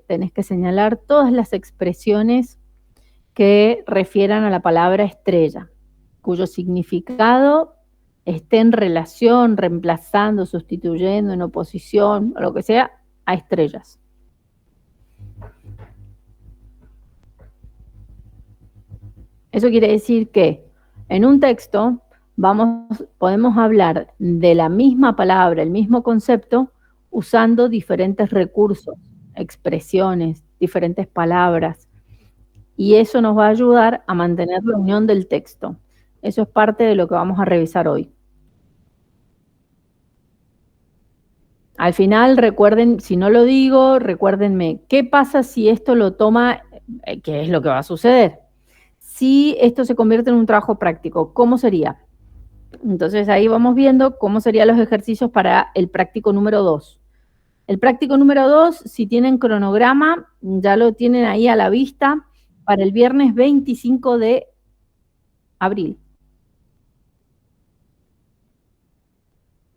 tenés que señalar todas las expresiones que refieran a la palabra estrella, cuyo significado esté en relación, reemplazando, sustituyendo, en oposición, o lo que sea, a estrellas. Eso quiere decir que en un texto podemos hablar de la misma palabra, el mismo concepto, usando diferentes recursos, expresiones, diferentes palabras, y eso nos va a ayudar a mantener la unión del texto. Eso es parte de lo que vamos a revisar hoy. Al final, recuerden, si no lo digo, recuérdenme, ¿qué pasa si esto lo toma, qué es lo que va a suceder? Si esto se convierte en un trabajo práctico, ¿cómo sería? Entonces ahí vamos viendo cómo serían los ejercicios para el práctico número 2. El práctico número 2, si tienen cronograma, ya lo tienen ahí a la vista para el viernes 25 de abril.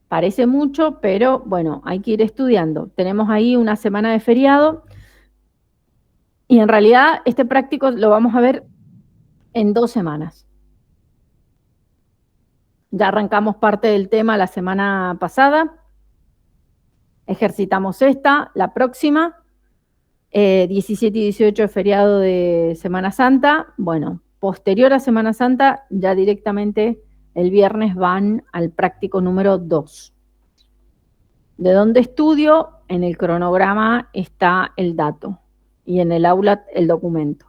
Parece mucho, pero bueno, hay que ir estudiando. Tenemos ahí una semana de feriado y en realidad este práctico lo vamos a ver en 2 semanas. Ya arrancamos parte del tema la semana pasada, ejercitamos esta, la próxima, 17 y 18 es feriado de Semana Santa. Bueno, posterior a Semana Santa, ya directamente el viernes van al práctico número 2. ¿De dónde estudio? En el cronograma está el dato y en el aula el documento.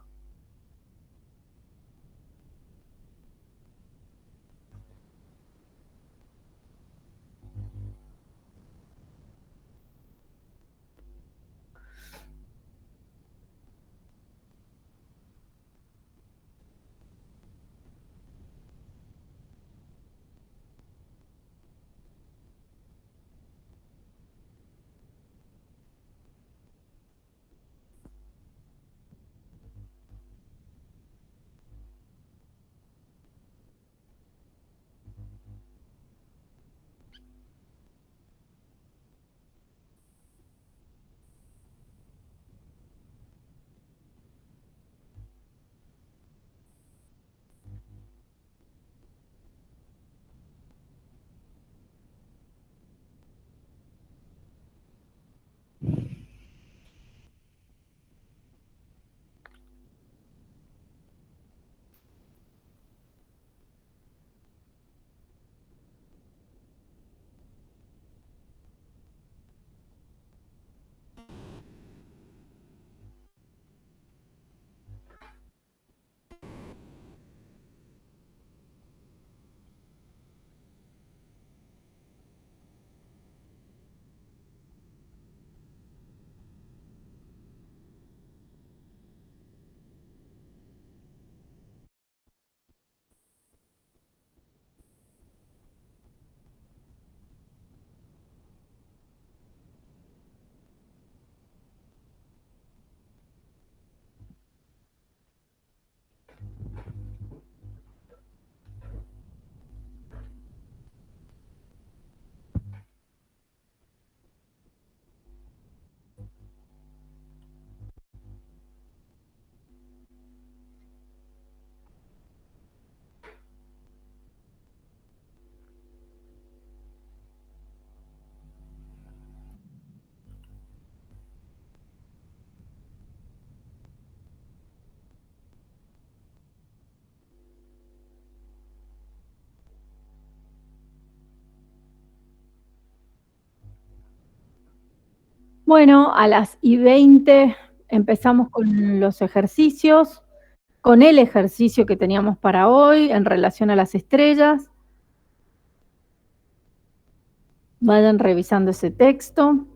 Bueno, a las y 20 empezamos con los ejercicios, con el ejercicio que teníamos para hoy en relación a las estrellas. Vayan revisando ese texto.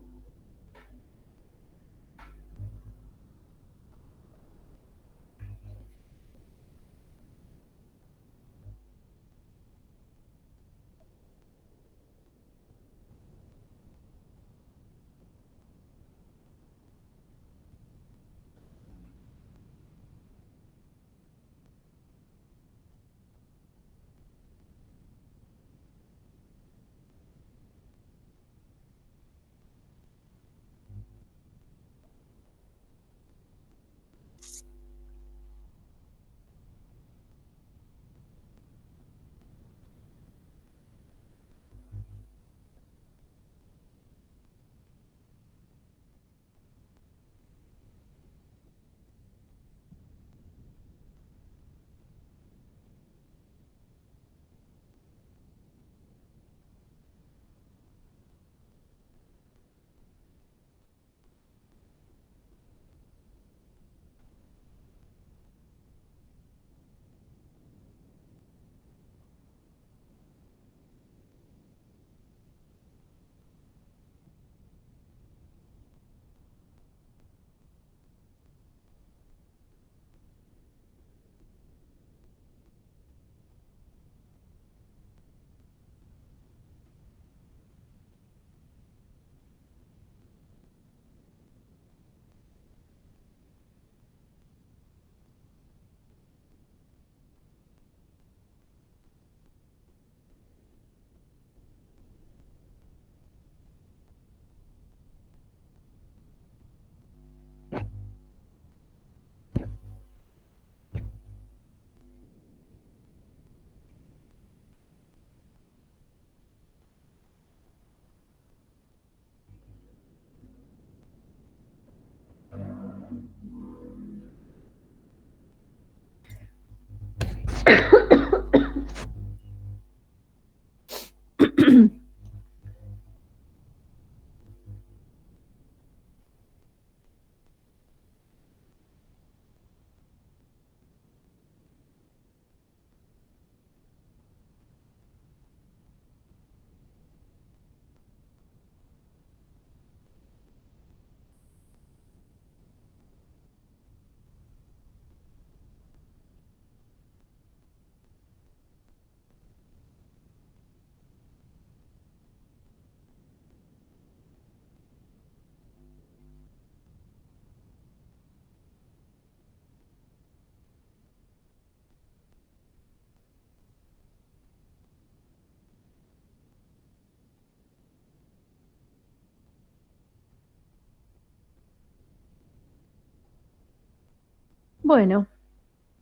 Bueno,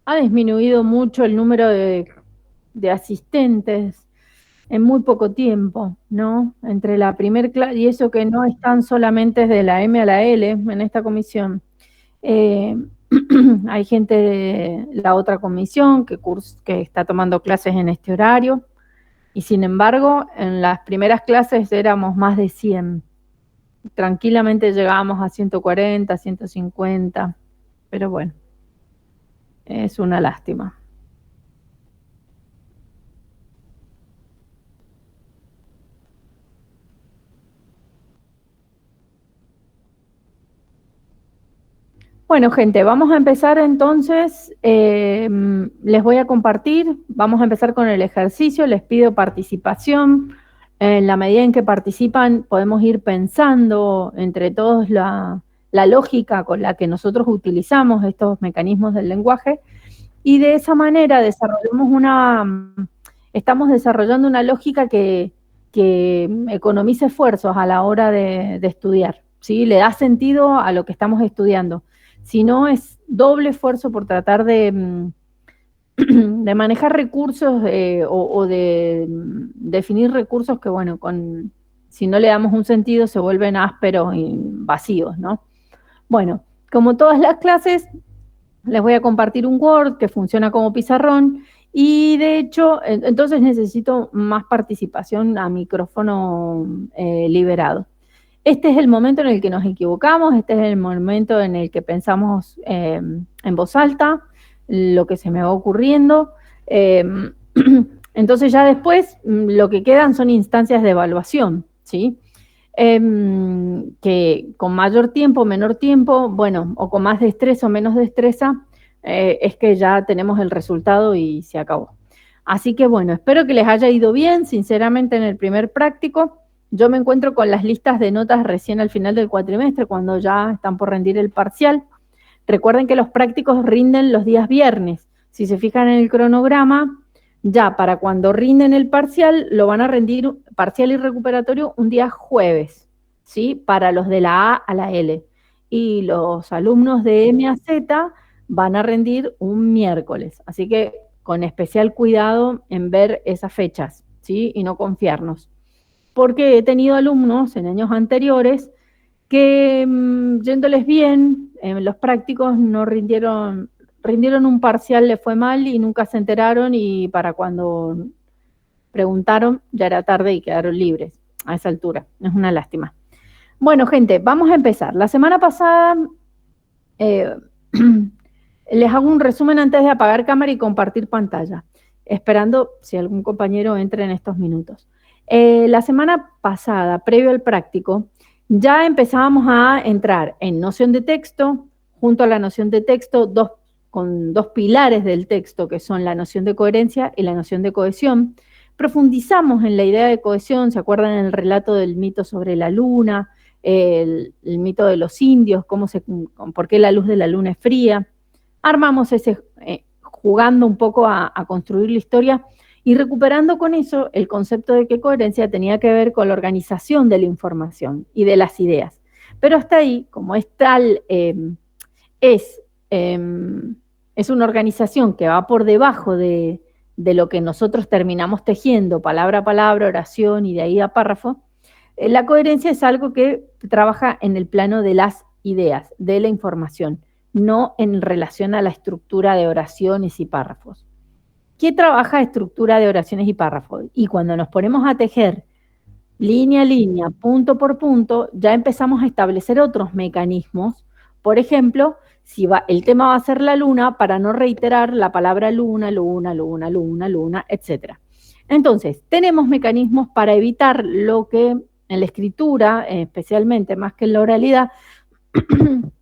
ha disminuido mucho el número de asistentes en muy poco tiempo, ¿no? Entre la primer clase, y eso que no están solamente desde la M a la L en esta comisión. Hay gente de la otra comisión que está tomando clases en este horario, y sin embargo, en las primeras clases éramos más de 100. Tranquilamente llegábamos a 140, 150, pero bueno, es una lástima. Bueno, gente, vamos a empezar entonces. Les voy a compartir, vamos a empezar con el ejercicio, les pido participación. En la medida en que participan, podemos ir pensando entre todos la lógica con la que nosotros utilizamos estos mecanismos del lenguaje, y de esa manera estamos desarrollando una lógica que economice esfuerzos a la hora de estudiar, ¿sí? Le da sentido a lo que estamos estudiando. Si no, es doble esfuerzo por tratar de manejar recursos o de definir recursos que, bueno, si no le damos un sentido se vuelven ásperos y vacíos, ¿no? Bueno, como todas las clases, les voy a compartir un Word que funciona como pizarrón, y de hecho, entonces necesito más participación a micrófono liberado. Este es el momento en el que nos equivocamos, este es el momento en el que pensamos en voz alta lo que se me va ocurriendo. Entonces ya después lo que quedan son instancias de evaluación, ¿sí? Que con mayor tiempo, menor tiempo, bueno, o con más destreza o menos destreza, es que ya tenemos el resultado y se acabó. Así que bueno, espero que les haya ido bien. Sinceramente, en el primer práctico, yo me encuentro con las listas de notas recién al final del cuatrimestre, cuando ya están por rendir el parcial. Recuerden que los prácticos rinden los días viernes. Si se fijan en el cronograma, ya para cuando rinden el parcial, lo van a rendir parcial y recuperatorio un día jueves, ¿sí? Para los de la A a la L. Y los alumnos de M a Z van a rendir un miércoles. Así que con especial cuidado en ver esas fechas, ¿sí? Y no confiarnos. Porque he tenido alumnos en años anteriores que yéndoles bien, en los prácticos no rindieron un parcial, le fue mal y nunca se enteraron, y para cuando preguntaron ya era tarde y quedaron libres a esa altura. Es una lástima. Bueno, gente, vamos a empezar. La semana pasada eh, les hago un resumen antes de apagar cámara y compartir pantalla, esperando si algún compañero entre en estos minutos. La semana pasada, previo al práctico, ya empezábamos a entrar en noción de texto, junto a la noción de texto, con dos pilares del texto, que son la noción de coherencia y la noción de cohesión. Profundizamos en la idea de cohesión, ¿se acuerdan el relato del mito sobre la luna, el mito de los indios, por qué la luz de la luna es fría? Armamos jugando un poco a construir la historia y recuperando con eso el concepto de que coherencia tenía que ver con la organización de la información y de las ideas. Pero hasta ahí, como es tal, es una organización que va por debajo de lo que nosotros terminamos tejiendo, palabra a palabra, oración y de ahí a párrafo. La coherencia es algo que trabaja en el plano de las ideas, de la información, no en relación a la estructura de oraciones y párrafos. ¿qué trabaja estructura de oraciones y párrafos? Y cuando nos ponemos a tejer línea a línea, punto por punto, ya empezamos a establecer otros mecanismos. Por ejemplo, si el tema va a ser la luna, para no reiterar la palabra luna, luna, luna, luna, luna, etc. Entonces, tenemos mecanismos para evitar lo que en la escritura, especialmente más que en la oralidad,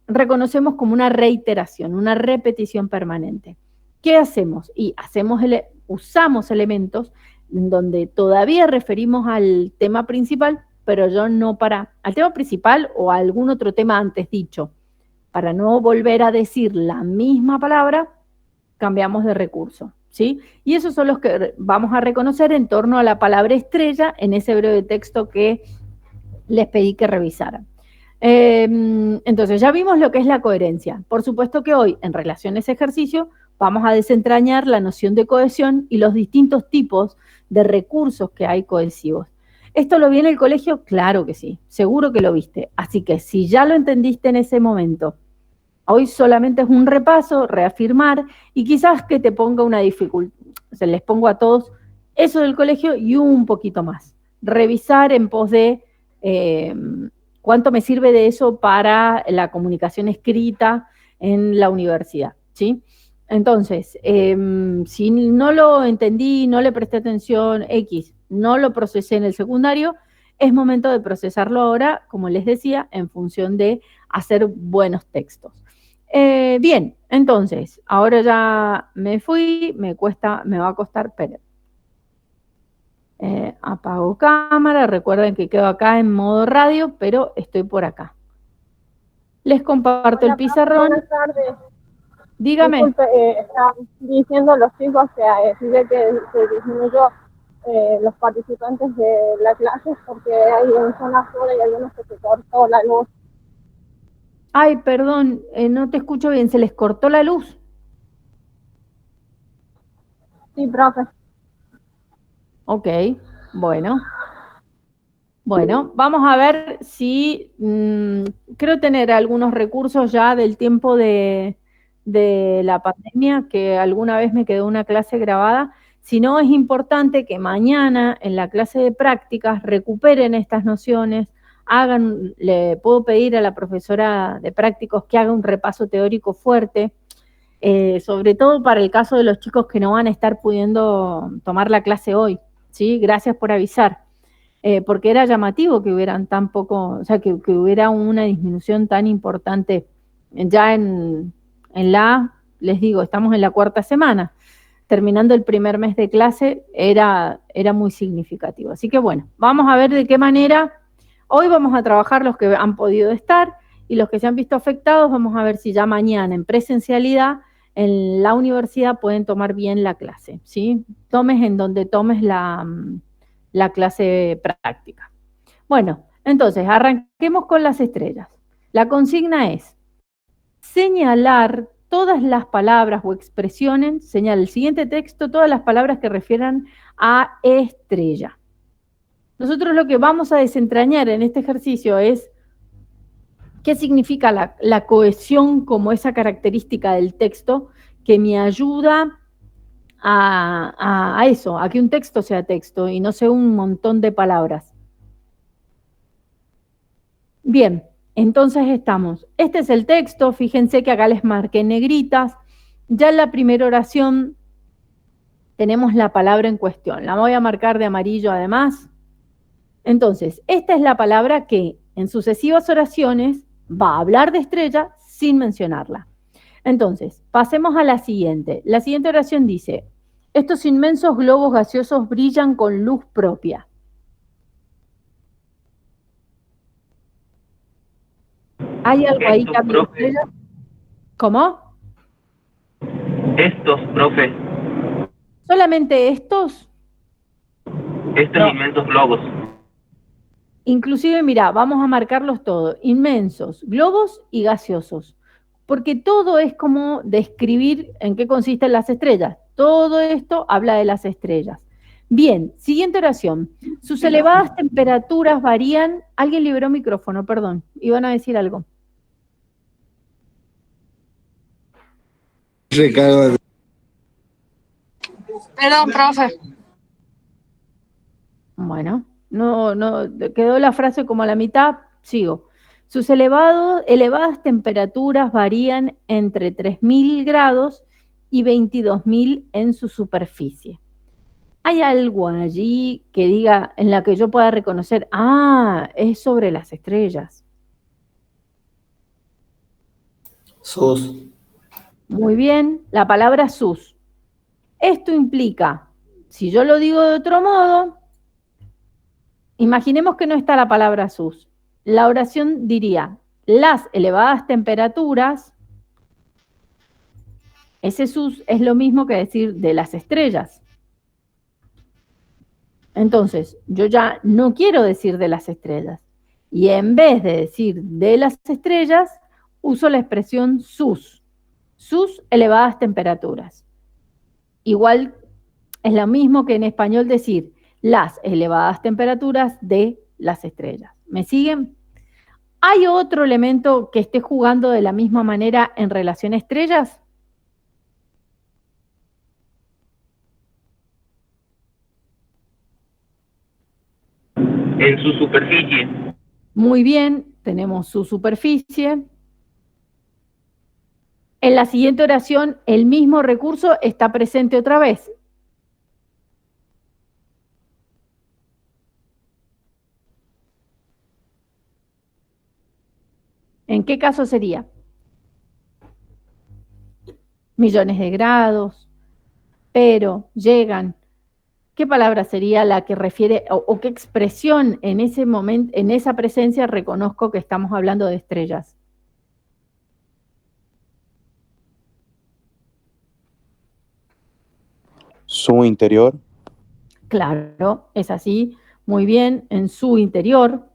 reconocemos como una reiteración, una repetición permanente. ¿Qué hacemos? Y usamos elementos en donde todavía referimos al tema principal, pero yo no al tema principal o a algún otro tema antes dicho. Para no volver a decir la misma palabra, cambiamos de recurso, ¿sí? Y esos son los que vamos a reconocer en torno a la palabra estrella en ese breve texto que les pedí que revisaran. Entonces, ya vimos lo que es la coherencia. Por supuesto que hoy, en relación a ese ejercicio, vamos a desentrañar la noción de cohesión y los distintos tipos de recursos que hay cohesivos. ¿Esto lo vi en el colegio? Claro que sí, seguro que lo viste. Así que si ya lo entendiste en ese momento, hoy solamente es un repaso, reafirmar, y quizás que te ponga una dificultad, se les pongo a todos eso del colegio y un poquito más. Revisar en pos de cuánto me sirve de eso para la comunicación escrita en la universidad, ¿sí? Entonces, si no lo entendí, no le presté atención, no lo procesé en el secundario, es momento de procesarlo ahora, como les decía, en función de hacer buenos textos. Bien, entonces, ahora ya me fui, me va a costar, esperen. Apago cámara, recuerden que quedo acá en modo radio, pero estoy por acá. Les comparto el pizarrón. Buenas tardes. Dígame. Disculpe, están diciendo los chicos que sigue que se disminuyó los participantes de la clase porque hay en zonas fuera y algunos que se cortó la luz. Ay, perdón, no te escucho bien, ¿se les cortó la luz? Sí, profe. Ok, bueno. Bueno, vamos a ver si creo tener algunos recursos ya del tiempo de la pandemia, que alguna vez me quedó una clase grabada. Si no, es importante que mañana en la clase de prácticas recuperen estas nociones, le puedo pedir a la profesora de prácticos que haga un repaso teórico fuerte, sobre todo para el caso de los chicos que no van a estar pudiendo tomar la clase hoy, ¿sí? Gracias por avisar. Porque era llamativo que hubieran tan poco, o sea, que hubiera una disminución tan importante ya en les digo, estamos en la 4ª semana, terminando el primer mes de clase, era muy significativo. Así que bueno, vamos a ver de qué manera, hoy vamos a trabajar los que han podido estar y los que se han visto afectados, vamos a ver si ya mañana en presencialidad en la universidad pueden tomar bien la clase, ¿sí? Tomes en donde tomes la clase práctica. Bueno, entonces arranquemos con las estrellas. La consigna es señalar todas las palabras o expresiones, señala el siguiente texto, todas las palabras que refieran a estrella. Nosotros lo que vamos a desentrañar en este ejercicio es qué significa la cohesión como esa característica del texto que me ayuda a eso, a que un texto sea texto y no sea un montón de palabras. Bien, entonces estamos. Este es el texto, fíjense que acá les marqué en negritas. Ya en la primera oración tenemos la palabra en cuestión. La voy a marcar de amarillo además. Entonces, esta es la palabra que en sucesivas oraciones va a hablar de estrella sin mencionarla. Entonces, pasemos a la siguiente. La siguiente oración dice, estos inmensos globos gaseosos brillan con luz propia. ¿Hay algo ahí que hable de estrella? ¿Cómo? Estos, profe. ¿Solamente estos? Estos inmensos globos. Inclusive, mira, vamos a marcarlos todos, inmensos, globos y gaseosos, porque todo es como describir en qué consisten las estrellas. Todo esto habla de las estrellas. Bien, siguiente oración. Sus elevadas temperaturas varían... Alguien liberó micrófono, perdón, iban a decir algo. Perdón, profe. Bueno, no, quedó la frase como a la mitad, sigo. Sus elevadas temperaturas varían entre 3000 grados y 22.000 en su superficie. ¿Hay algo allí que diga, en la que yo pueda reconocer, es sobre las estrellas? Sus. Muy bien, la palabra sus. Esto implica, si yo lo digo de otro modo, imaginemos que no está la palabra sus. La oración diría, las elevadas temperaturas, ese sus es lo mismo que decir de las estrellas. Entonces, yo ya no quiero decir de las estrellas. Y en vez de decir de las estrellas, uso la expresión sus elevadas temperaturas. Igual es lo mismo que en español decir las elevadas temperaturas de las estrellas. ¿Me siguen? ¿Hay otro elemento que esté jugando de la misma manera en relación a estrellas? En su superficie. Muy bien, tenemos su superficie. En la siguiente oración, el mismo recurso está presente otra vez. ¿En qué caso sería? Millones de grados, pero, llegan. ¿Qué palabra sería la que refiere, o qué expresión en ese momento, en esa presencia, reconozco que estamos hablando de estrellas? Su interior. Claro, es así, muy bien, en su interior.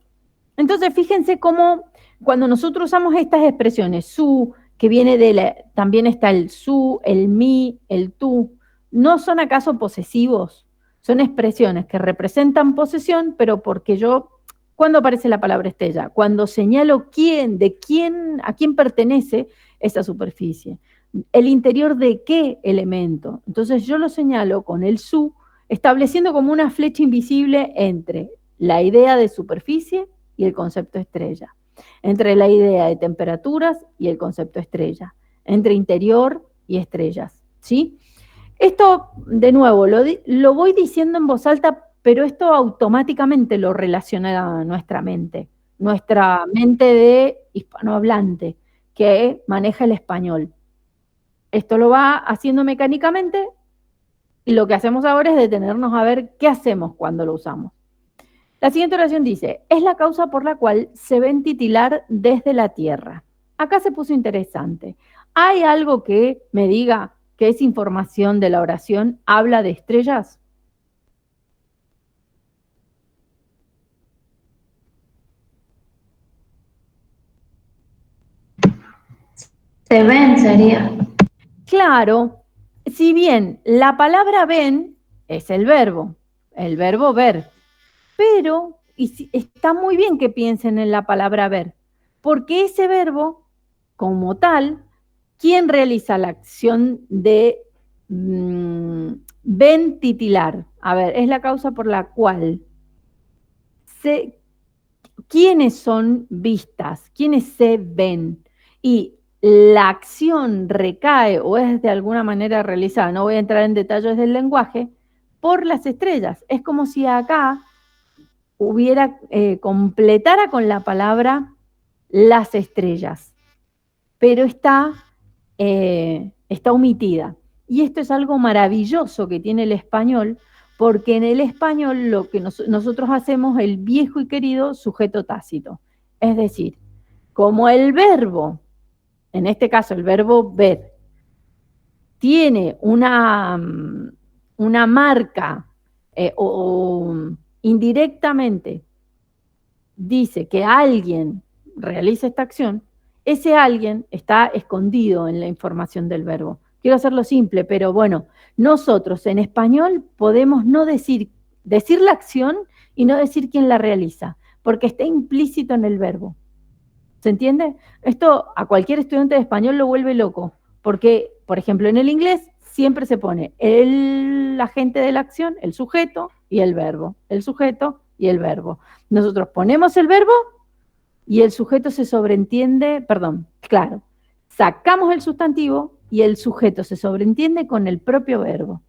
Entonces, fíjense cómo cuando nosotros usamos estas expresiones, su, que viene también está el su, el mi, el tú, ¿no son acaso posesivos? Son expresiones que representan posesión, pero porque ¿cuándo aparece la palabra estrella? Cuando señalo a quién pertenece esa superficie. El interior de qué elemento. Entonces yo lo señalo con el su, estableciendo como una flecha invisible entre la idea de superficie y el concepto estrella, entre la idea de temperaturas y el concepto estrella, entre interior y estrellas, ¿sí? Esto, de nuevo, lo voy diciendo en voz alta, pero esto automáticamente lo relaciona a nuestra mente de hispanohablante, que maneja el español. Esto lo va haciendo mecánicamente y lo que hacemos ahora es detenernos a ver qué hacemos cuando lo usamos. La siguiente oración dice, es la causa por la cual se ven titilar desde la tierra. Acá se puso interesante. ¿Hay algo que me diga que esa información de la oración habla de estrellas? Se ven, sería. Claro, si bien la palabra ven es el verbo ver, pero está muy bien que piensen en la palabra ver, porque ese verbo, como tal, ¿quién realiza la acción de ven titilar? A ver, es la causa por la cual ¿quiénes son vistas? ¿Quiénes se ven? Y la acción recae o es de alguna manera realizada, no voy a entrar en detalles del lenguaje, por las estrellas. Es como si acá completara con la palabra las estrellas, pero está omitida. Y esto es algo maravilloso que tiene el español, porque en el español lo que nosotros hacemos el viejo y querido sujeto tácito. Es decir, como el verbo, en este caso el verbo ver, tiene una marca o indirectamente dice que alguien realiza esta acción, ese alguien está escondido en la información del verbo. Quiero hacerlo simple, pero bueno, nosotros en español podemos no decir la acción y no decir quién la realiza, porque está implícito en el verbo. ¿Se entiende? Esto a cualquier estudiante de español lo vuelve loco, porque, por ejemplo, en el inglés siempre se pone el agente de la acción, el sujeto y el verbo. El sujeto y el verbo. Nosotros ponemos el verbo y el sujeto se sobreentiende, perdón, claro, sacamos el sustantivo y el sujeto se sobreentiende con el propio verbo.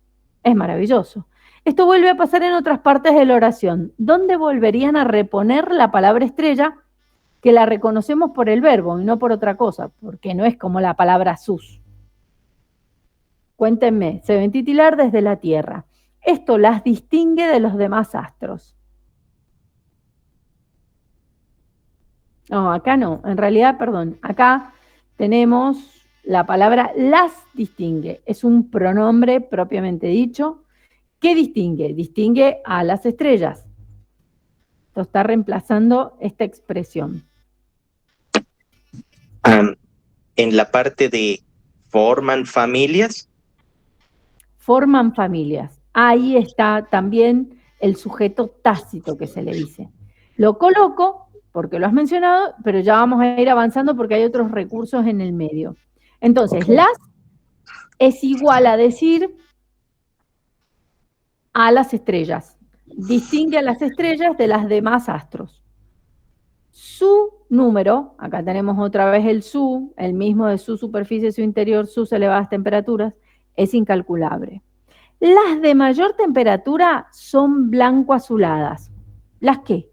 Es maravilloso. Esto vuelve a pasar en otras partes de la oración, donde volverían a reponer la palabra estrella, que la reconocemos por el verbo y no por otra cosa, porque no es como la palabra sus. Cuéntenme, se ven titilar desde la Tierra. Esto las distingue de los demás astros. No, acá no, en realidad, perdón, acá tenemos la palabra las distingue, es un pronombre propiamente dicho. ¿Qué distingue? Distingue a las estrellas. Esto está reemplazando esta expresión. En la parte de forman familias. Forman familias. Ahí está también el sujeto tácito que se le dice. Lo coloco porque lo has mencionado, pero ya vamos a ir avanzando porque hay otros recursos en el medio. Entonces, Okay. las es igual a decir a las estrellas. Distingue a las estrellas de las demás astros. Su número, acá tenemos otra vez el su, el mismo de su superficie, su interior, sus elevadas temperaturas, es incalculable. Las de mayor temperatura son blanco-azuladas. ¿Las qué?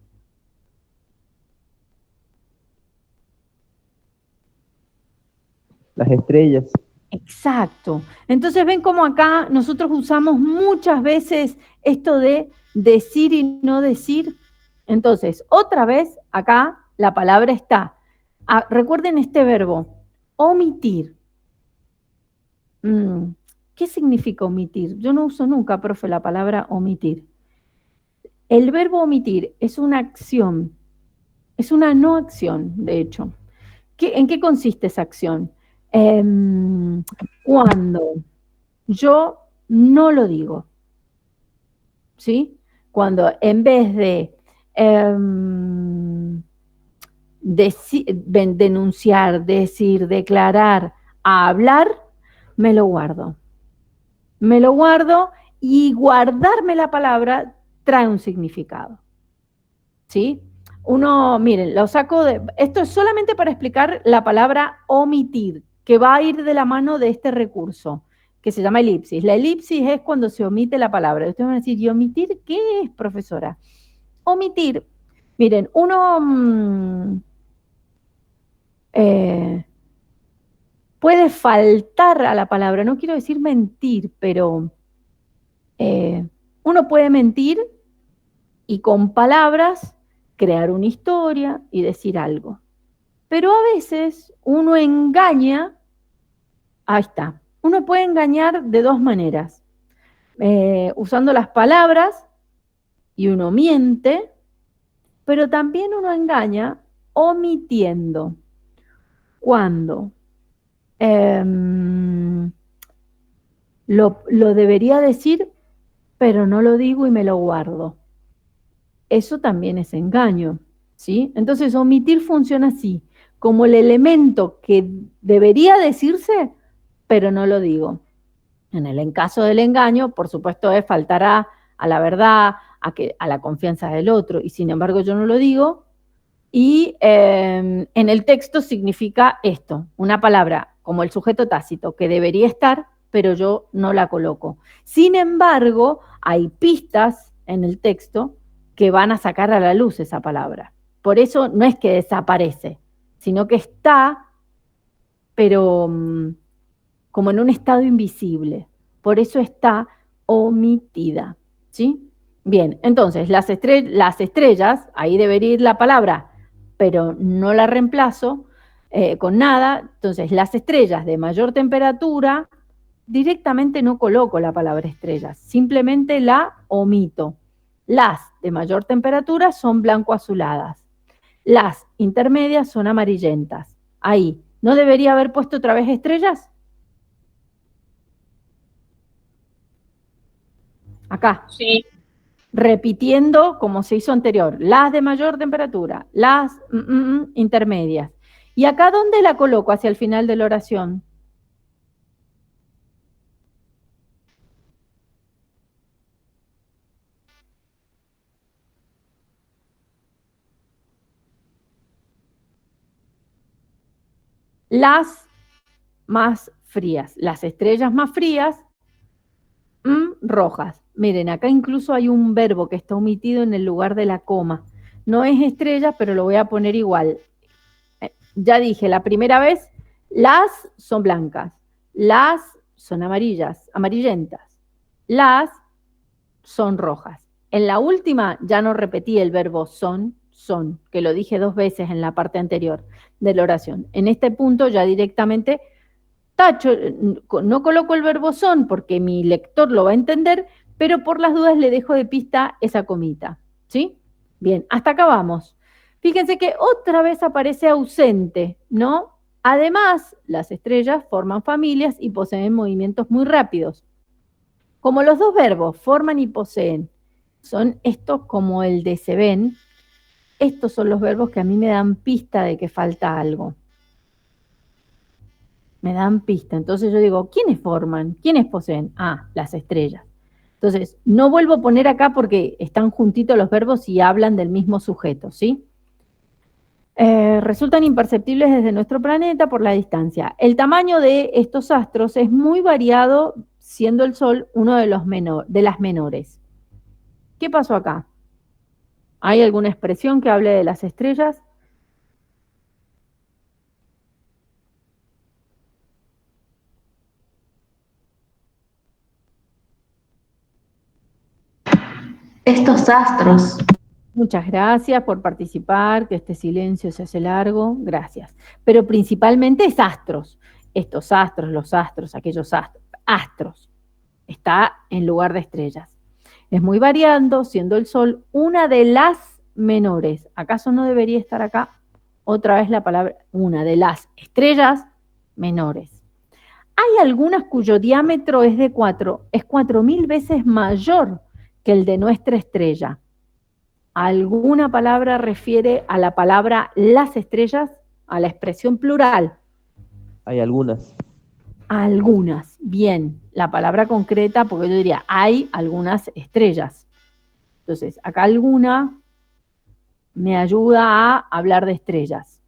Las estrellas. Exacto. Entonces ven cómo acá nosotros usamos muchas veces esto de decir y no decir. Entonces, otra vez acá la palabra está. Recuerden este verbo, omitir. ¿Qué significa omitir? Yo no uso nunca, profe, la palabra omitir. El verbo omitir es una acción, es una no acción, de hecho. ¿En qué consiste esa acción? Cuando yo no lo digo, ¿sí? Cuando en vez de denunciar, decir, declarar, a hablar, me lo guardo. Me lo guardo y guardarme la palabra trae un significado, ¿sí? Miren, lo saco de... Esto es solamente para explicar la palabra omitir, que va a ir de la mano de este recurso, que se llama elipsis. La elipsis es cuando se omite la palabra. Ustedes van a decir, ¿y omitir qué es, profesora? Omitir, miren, uno puede faltar a la palabra, no quiero decir mentir, pero uno puede mentir y con palabras crear una historia y decir algo. Pero a veces uno engaña, ahí está, uno puede engañar de dos maneras, usando las palabras y uno miente, pero también uno engaña omitiendo. Cuando lo debería decir, pero no lo digo y me lo guardo. Eso también es engaño, ¿sí? Entonces, omitir funciona así, como el elemento que debería decirse, pero no lo digo. En el caso del engaño, por supuesto, es faltar a la verdad, a la confianza del otro, y sin embargo yo no lo digo, y en el texto significa esto, una palabra como el sujeto tácito, que debería estar, pero yo no la coloco. Sin embargo, hay pistas en el texto que van a sacar a la luz esa palabra. Por eso no es que desaparece, sino que está, pero como en un estado invisible. Por eso está omitida, ¿sí? Bien, entonces, las estrellas, ahí debería ir la palabra, pero no la reemplazo con nada. Entonces, las estrellas de mayor temperatura, directamente no coloco la palabra estrellas, simplemente la omito. Las de mayor temperatura son blanco-azuladas. Las intermedias son amarillentas. Ahí, ¿no debería haber puesto otra vez estrellas? Acá. Sí. Repitiendo como se hizo anterior. Las de mayor temperatura, las intermedias. ¿Y acá dónde la coloco hacia el final de la oración? las más frías, las estrellas más frías, rojas. Miren, acá incluso hay un verbo que está omitido en el lugar de la coma. No es estrellas, pero lo voy a poner igual. Ya dije, la primera vez, las son blancas, las son amarillas, amarillentas, las son rojas. En la última ya no repetí el verbo son, que lo dije 2 veces en la parte anterior de la oración. En este punto ya directamente tacho, no coloco el verbo son porque mi lector lo va a entender, pero por las dudas le dejo de pista esa comita, ¿sí? Bien, hasta acá vamos. Fíjense que otra vez aparece ausente, ¿no? Además, las estrellas forman familias y poseen movimientos muy rápidos. Como los dos verbos, forman y poseen, son estos como el de se ven, estos son los verbos que a mí me dan pista de que falta algo. Me dan pista. Entonces yo digo, ¿quiénes forman? ¿Quiénes poseen? Ah, las estrellas. Entonces, no vuelvo a poner acá porque están juntitos los verbos y hablan del mismo sujeto, ¿sí? Resultan imperceptibles desde nuestro planeta por la distancia. El tamaño de estos astros es muy variado, siendo el Sol uno de las menores. ¿Qué pasó acá? ¿Hay alguna expresión que hable de las estrellas? Estos astros. Muchas gracias por participar, que este silencio se hace largo, gracias. Pero principalmente es astros. Estos astros, los astros, aquellos astros, astros. Está en lugar de estrellas. Es muy variando, siendo el Sol una de las menores. ¿Acaso no debería estar acá otra vez la palabra una de las estrellas menores? Hay algunas cuyo diámetro es de 4, es 4000 veces mayor que el de nuestra estrella. ¿Alguna palabra refiere a la palabra las estrellas? A la expresión plural. Hay algunas. Algunas, bien. La palabra concreta, porque yo diría, hay algunas estrellas. Entonces, acá alguna me ayuda a hablar de estrellas.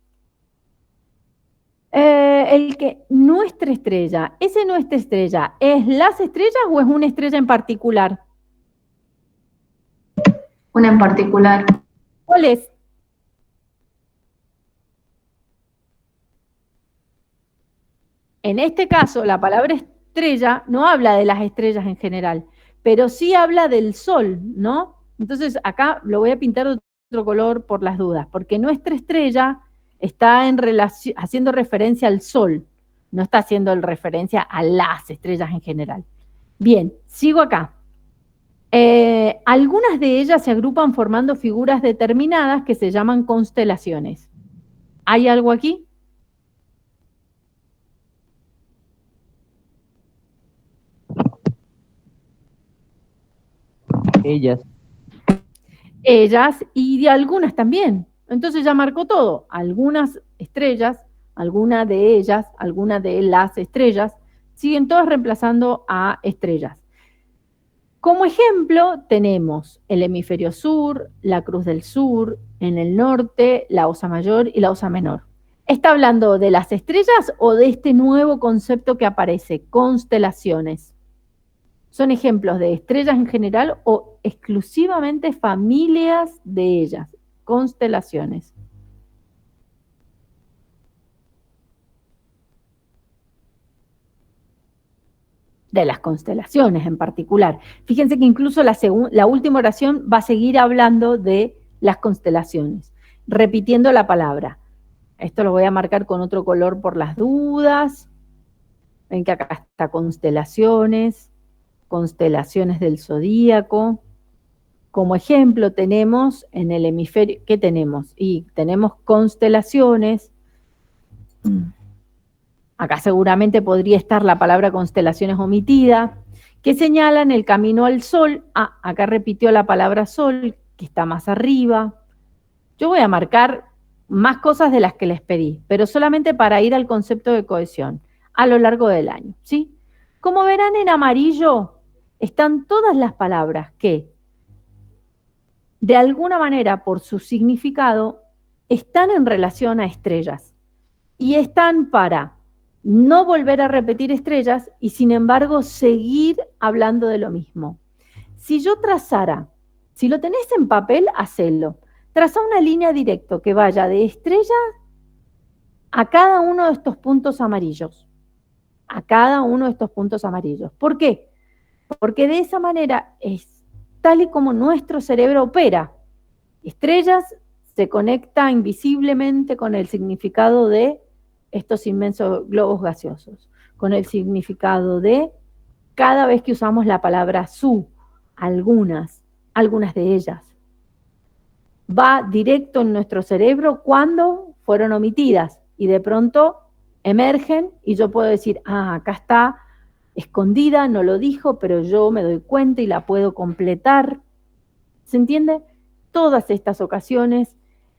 Nuestra estrella, ¿ese nuestra estrella es las estrellas o es una estrella en particular? Una en particular. ¿Cuál es? En este caso, la palabra estrella no habla de las estrellas en general, pero sí habla del Sol, ¿no? Entonces, acá lo voy a pintar de otro color por las dudas, porque nuestra estrella está haciendo referencia al Sol, no está haciendo referencia a las estrellas en general. Bien, sigo acá. Algunas de ellas se agrupan formando figuras determinadas que se llaman constelaciones. ¿Hay algo aquí? Ellas. Ellas y de algunas también. Entonces ya marcó todo. Algunas estrellas, alguna de ellas, alguna de las estrellas, siguen todas reemplazando a estrellas. Como ejemplo, tenemos el hemisferio sur, la Cruz del Sur, en el norte, la Osa Mayor y la Osa Menor. ¿Está hablando de las estrellas o de este nuevo concepto que aparece, constelaciones? ¿Son ejemplos de estrellas en general o exclusivamente familias de ellas, constelaciones? De las constelaciones en particular. Fíjense que incluso la última oración va a seguir hablando de las constelaciones, repitiendo la palabra. Esto lo voy a marcar con otro color por las dudas. Ven que acá está constelaciones del zodíaco. Como ejemplo tenemos en el hemisferio, ¿qué tenemos? Y tenemos constelaciones. Acá seguramente podría estar la palabra constelaciones omitida, que señalan el camino al Sol. Ah, acá repitió la palabra Sol, que está más arriba. Yo voy a marcar más cosas de las que les pedí, pero solamente para ir al concepto de cohesión a lo largo del año, ¿sí? Como verán en amarillo, están todas las palabras que, de alguna manera, por su significado, están en relación a estrellas. y están para no volver a repetir estrellas y sin embargo seguir hablando de lo mismo. Si yo trazara, si lo tenés en papel, hacelo. Traza una línea directa que vaya de estrella a cada uno de estos puntos amarillos. A cada uno de estos puntos amarillos. ¿Por qué? Porque de esa manera es tal y como nuestro cerebro opera. Estrellas se conecta invisiblemente con el significado de estos inmensos globos gaseosos, con el significado de cada vez que usamos la palabra su, algunas de ellas. Va directo en nuestro cerebro cuando fueron omitidas y de pronto emergen y yo puedo decir, acá está escondida, no lo dijo, pero yo me doy cuenta y la puedo completar. ¿Se entiende? Todas estas ocasiones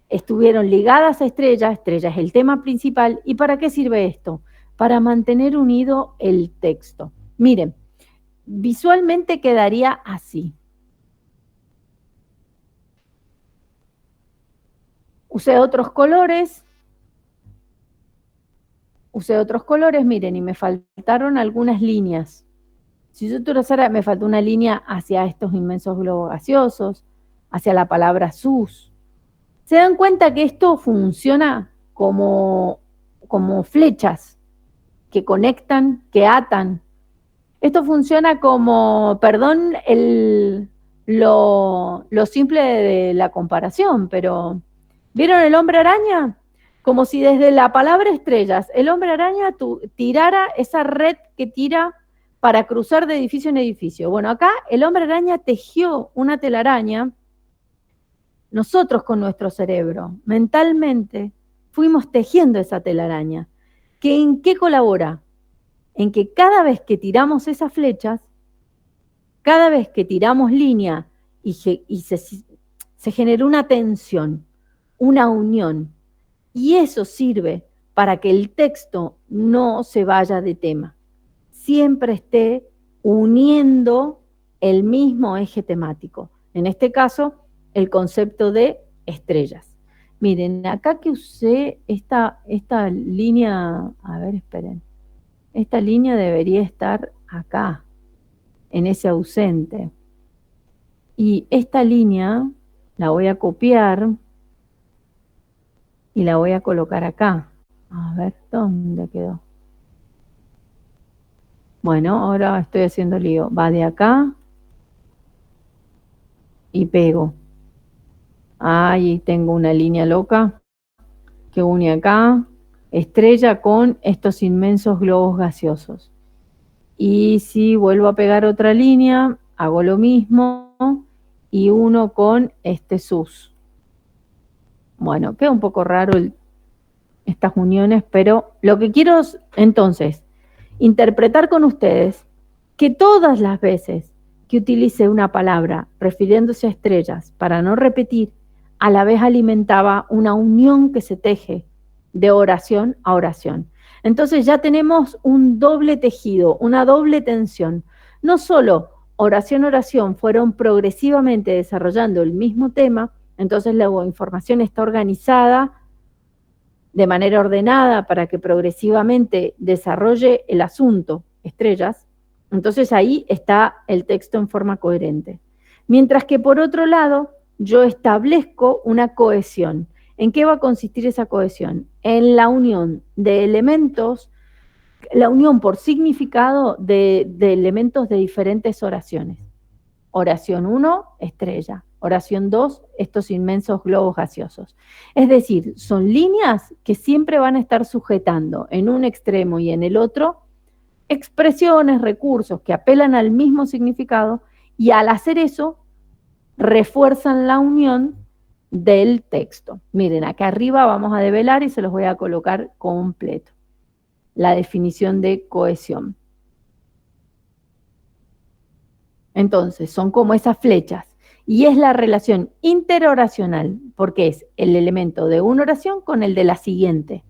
estuvieron ligadas a Estrella. Estrella es el tema principal. ¿Y para qué sirve esto? Para mantener unido el texto. Miren, visualmente quedaría así. Usé otros colores, miren, y me faltaron algunas líneas. Si yo trazara, me faltó una línea hacia estos inmensos globos gaseosos, hacia la palabra sus. ¿Se dan cuenta que esto funciona como flechas que conectan, que atan? Esto funciona como, perdón lo simple de la comparación, pero ¿vieron el hombre araña? Como si desde la palabra estrellas, el hombre araña tirara esa red que tira para cruzar de edificio en edificio. Bueno, acá el hombre araña tejió una telaraña. Nosotros con nuestro cerebro, mentalmente, fuimos tejiendo esa telaraña. ¿En qué colabora? En que cada vez que tiramos esas flechas, cada vez que tiramos línea y se genera una tensión, una unión, y eso sirve para que el texto no se vaya de tema, siempre esté uniendo el mismo eje temático. En este caso, el concepto de estrellas. Miren, acá que usé esta línea, a ver, esperen. Esta línea debería estar acá, en ese ausente. Y esta línea la voy a copiar y la voy a colocar acá. A ver, ¿dónde quedó? Bueno, ahora estoy haciendo lío. Va de acá y pego. Ahí tengo una línea loca que une acá, estrella con estos inmensos globos gaseosos. Y si vuelvo a pegar otra línea, hago lo mismo y uno con este sus. Bueno, queda un poco raro estas uniones, pero lo que quiero es, entonces, interpretar con ustedes que todas las veces que utilice una palabra refiriéndose a estrellas para no repetir, a la vez alimentaba una unión que se teje de oración a oración. Entonces ya tenemos un doble tejido, una doble tensión. No solo oración a oración fueron progresivamente desarrollando el mismo tema, entonces la información está organizada de manera ordenada para que progresivamente desarrolle el asunto, estrellas, entonces ahí está el texto en forma coherente. Mientras que por otro lado, yo establezco una cohesión. ¿En qué va a consistir esa cohesión? En la unión de elementos, la unión por significado de elementos de diferentes oraciones. Oración 1, estrella. Oración 2, estos inmensos globos gaseosos. Es decir, son líneas que siempre van a estar sujetando en un extremo y en el otro expresiones, recursos que apelan al mismo significado y al hacer eso refuerzan la unión del texto. Miren, acá arriba vamos a develar y se los voy a colocar completo. La definición de cohesión. Entonces, son como esas flechas. Y es la relación interoracional, porque es el elemento de una oración con el de la siguiente.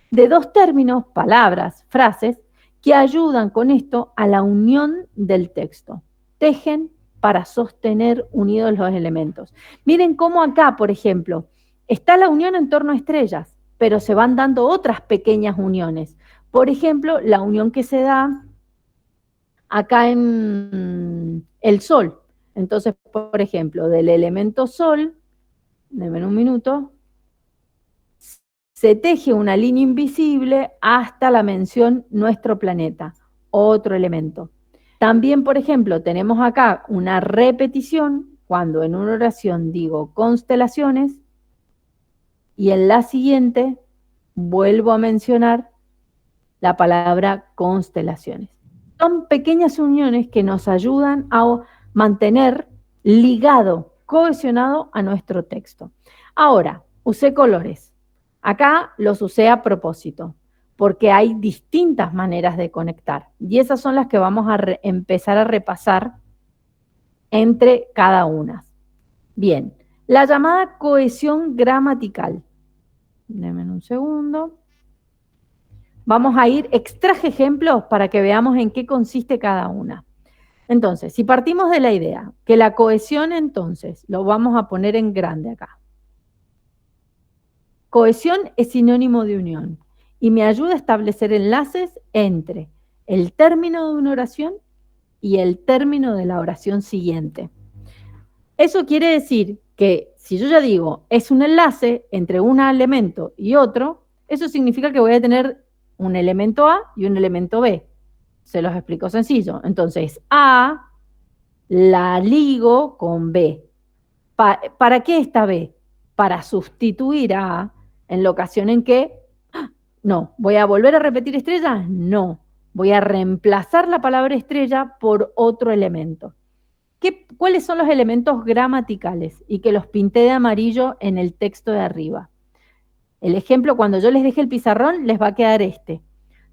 De dos términos, palabras, frases, que ayudan con esto a la unión del texto. Tejen para sostener unidos los elementos. Miren cómo acá, por ejemplo, está la unión en torno a estrellas. pero se van dando otras pequeñas uniones. Por ejemplo, la unión que se da acá en el sol. Entonces, por ejemplo, del elemento sol, denme un minuto, se teje una línea invisible hasta la mención nuestro planeta, otro elemento. También, por ejemplo, tenemos acá una repetición cuando en una oración digo constelaciones y en la siguiente vuelvo a mencionar la palabra constelaciones. Son pequeñas uniones que nos ayudan a mantener ligado, cohesionado a nuestro texto. Ahora, usé colores. Acá los usé a propósito, porque hay distintas maneras de conectar. Y esas son las que vamos a empezar a repasar entre cada una. Bien, la llamada cohesión gramatical. Denme un segundo. Vamos a ir, extraje ejemplos para que veamos en qué consiste cada una. Entonces, si partimos de la idea que la cohesión, entonces, lo vamos a poner en grande acá. Cohesión es sinónimo de unión y me ayuda a establecer enlaces entre el término de una oración y el término de la oración siguiente. Eso quiere decir que si yo ya digo es un enlace entre un elemento y otro, eso significa que voy a tener un elemento A y un elemento B. Se los explico sencillo. Entonces, A la ligo con B. ¿Para qué está B? Para sustituir a A en la ocasión en que, no, ¿voy a volver a repetir estrella? No, voy a reemplazar la palabra estrella por otro elemento. ¿Cuáles son los elementos gramaticales? Y que los pinté de amarillo en el texto de arriba. El ejemplo, cuando yo les deje el pizarrón, les va a quedar este.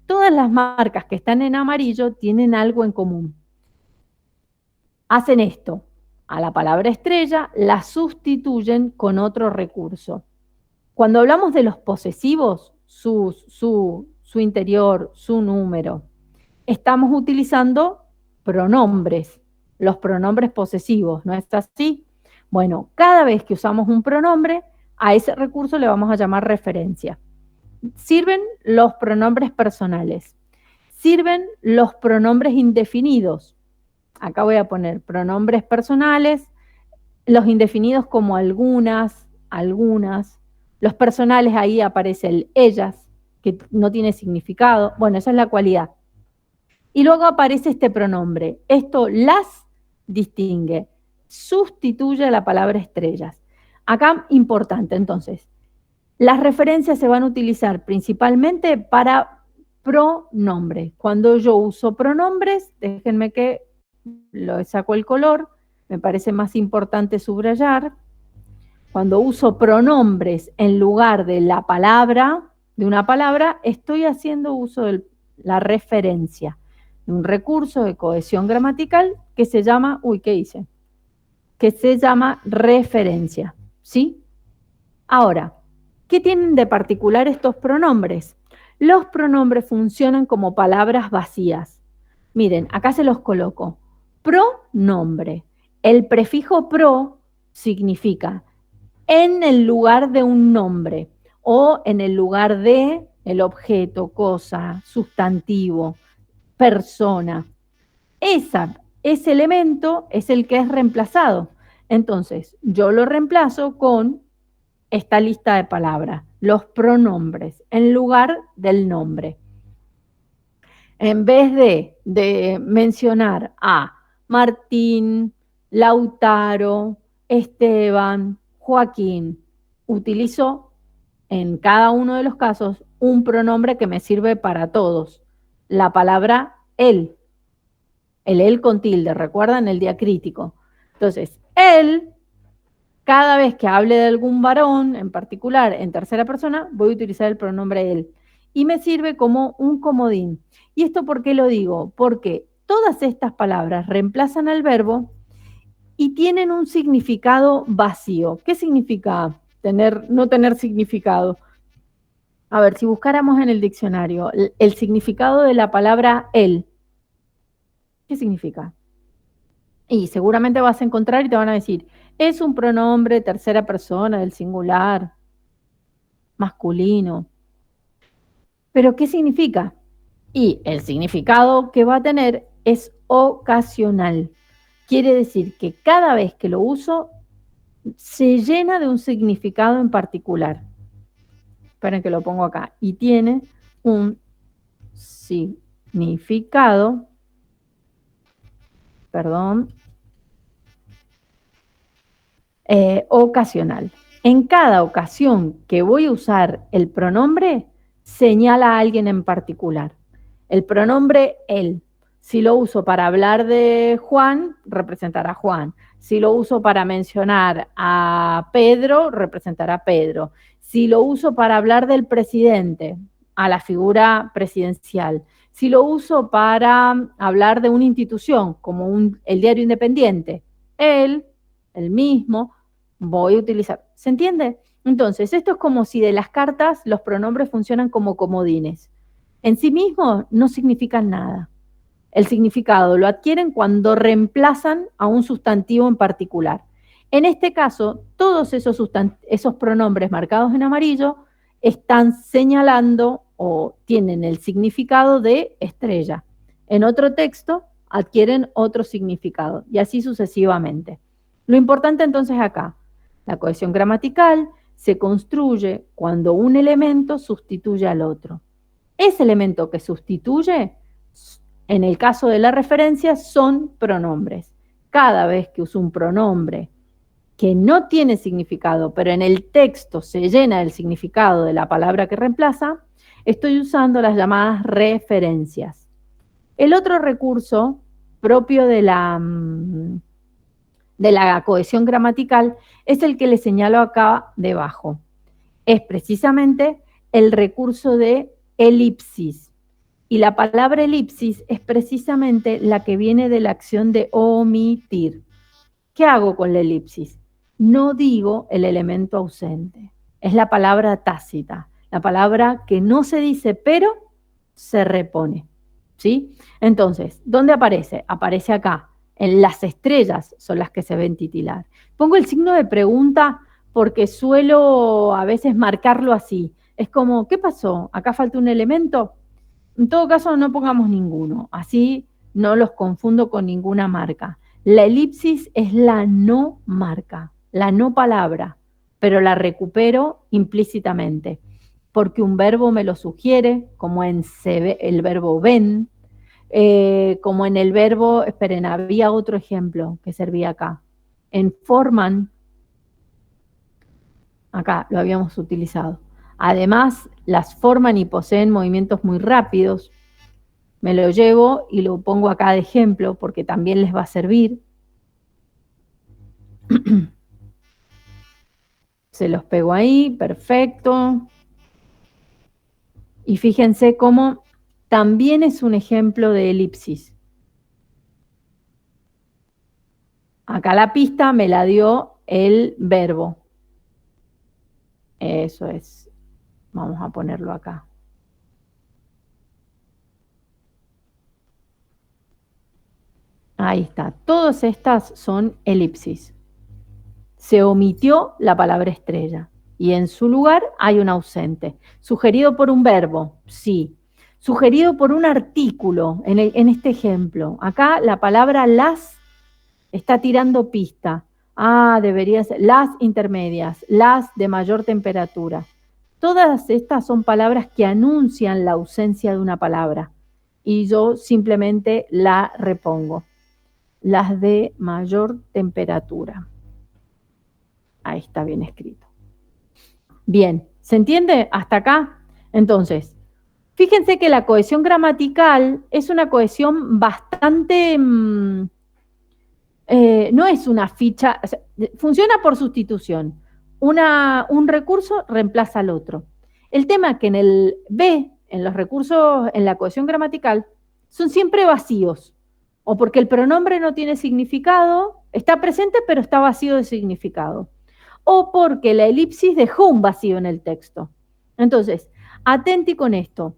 Todas las marcas que están en amarillo tienen algo en común. Hacen esto. A la palabra estrella la sustituyen con otro recurso. Cuando hablamos de los posesivos, su interior, su número, estamos utilizando pronombres, los pronombres posesivos, ¿no es así? Bueno, cada vez que usamos un pronombre, a ese recurso le vamos a llamar referencia. Sirven los pronombres personales, sirven los pronombres indefinidos. Acá voy a poner pronombres personales, los indefinidos como algunas, los personales ahí aparece el ellas, que no tiene significado. Bueno, esa es la cualidad. Y luego aparece este pronombre. Esto las distingue, sustituye a la palabra estrellas. Acá, importante, entonces, las referencias se van a utilizar principalmente para pronombres. Cuando yo uso pronombres, déjenme que lo saco el color, me parece más importante subrayar. Cuando uso pronombres en lugar de la palabra, de una palabra, estoy haciendo uso de la referencia, de un recurso de cohesión gramatical que se llama, ¿qué hice? Que se llama referencia, ¿sí? Ahora, ¿qué tienen de particular estos pronombres? Los pronombres funcionan como palabras vacías. Miren, acá se los coloco. Pronombre. El prefijo pro significa en el lugar de un nombre o en el lugar de el objeto, cosa, sustantivo, persona. Ese elemento es el que es reemplazado. Entonces, yo lo reemplazo con esta lista de palabras, los pronombres, en lugar del nombre. En vez de mencionar a Martín, Lautaro, Esteban, Joaquín, utilizo en cada uno de los casos un pronombre que me sirve para todos. La palabra él. El él con tilde, ¿recuerdan? El diacrítico. Entonces, él, cada vez que hable de algún varón, en particular en tercera persona, voy a utilizar el pronombre él. Y me sirve como un comodín. ¿Y esto por qué lo digo? Porque todas estas palabras reemplazan al verbo y tienen un significado vacío. ¿Qué significa no tener significado? A ver, si buscáramos en el diccionario el significado de la palabra él, ¿qué significa? Y seguramente vas a encontrar y te van a decir, es un pronombre tercera persona del singular. masculino. ¿Pero qué significa? Y el significado que va a tener es ocasional. Quiere decir que cada vez que lo uso, se llena de un significado en particular. Esperen que lo pongo acá. Y tiene un significado, ocasional. En cada ocasión que voy a usar el pronombre, señala a alguien en particular. El pronombre él. Si lo uso para hablar de Juan, representará a Juan. Si lo uso para mencionar a Pedro, representará a Pedro. Si lo uso para hablar del presidente, a la figura presidencial. Si lo uso para hablar de una institución, como el Diario Independiente, él, el mismo, voy a utilizar. ¿Se entiende? Entonces, esto es como si de las cartas los pronombres funcionan como comodines. En sí mismos no significan nada. El significado lo adquieren cuando reemplazan a un sustantivo en particular. En este caso, todos esos pronombres marcados en amarillo están señalando o tienen el significado de estrella. En otro texto adquieren otro significado y así sucesivamente. Lo importante entonces acá, la cohesión gramatical se construye cuando un elemento sustituye al otro. Ese elemento que sustituye, en el caso de la referencia, son pronombres. Cada vez que uso un pronombre que no tiene significado, pero en el texto se llena el significado de la palabra que reemplaza, estoy usando las llamadas referencias. El otro recurso propio de la cohesión gramatical es el que les señalo acá debajo. Es precisamente el recurso de elipsis. Y la palabra elipsis es precisamente la que viene de la acción de omitir. ¿Qué hago con la elipsis? No digo el elemento ausente. Es la palabra tácita, la palabra que no se dice, pero se repone. ¿Sí? Entonces, ¿dónde aparece? Aparece acá. En las estrellas son las que se ven titilar. Pongo el signo de pregunta porque suelo a veces marcarlo así. Es como, ¿qué pasó? ¿Acá falta un elemento? En todo caso, no pongamos ninguno. Así no los confundo con ninguna marca. La elipsis es la no marca, la no palabra, pero la recupero implícitamente, porque un verbo me lo sugiere, como en el verbo ven, como en el verbo, esperen, había otro ejemplo que servía acá. En forman, acá lo habíamos utilizado. Además, las forman y poseen movimientos muy rápidos. Me lo llevo y lo pongo acá de ejemplo porque también les va a servir. Se los pego ahí, perfecto. Y fíjense cómo también es un ejemplo de elipsis. Acá la pista me la dio el verbo. Eso es. Vamos a ponerlo acá. Ahí está. Todas estas son elipsis. Se omitió la palabra estrella y en su lugar hay un ausente. ¿Sugerido por un verbo? Sí. ¿Sugerido por un artículo? En este ejemplo. Acá la palabra las está tirando pista. Ah, debería ser las intermedias, las de mayor temperatura. Todas estas son palabras que anuncian la ausencia de una palabra y yo simplemente la repongo. Las de mayor temperatura. Ahí está bien escrito. Bien, ¿se entiende hasta acá? Entonces, fíjense que la cohesión gramatical es una cohesión bastante... no es una ficha, o sea, funciona por sustitución. Un recurso reemplaza al otro. El tema es que en el B, en los recursos, en la cohesión gramatical, son siempre vacíos. O porque el pronombre no tiene significado, está presente pero está vacío de significado. O porque la elipsis dejó un vacío en el texto. Entonces, atenti con esto.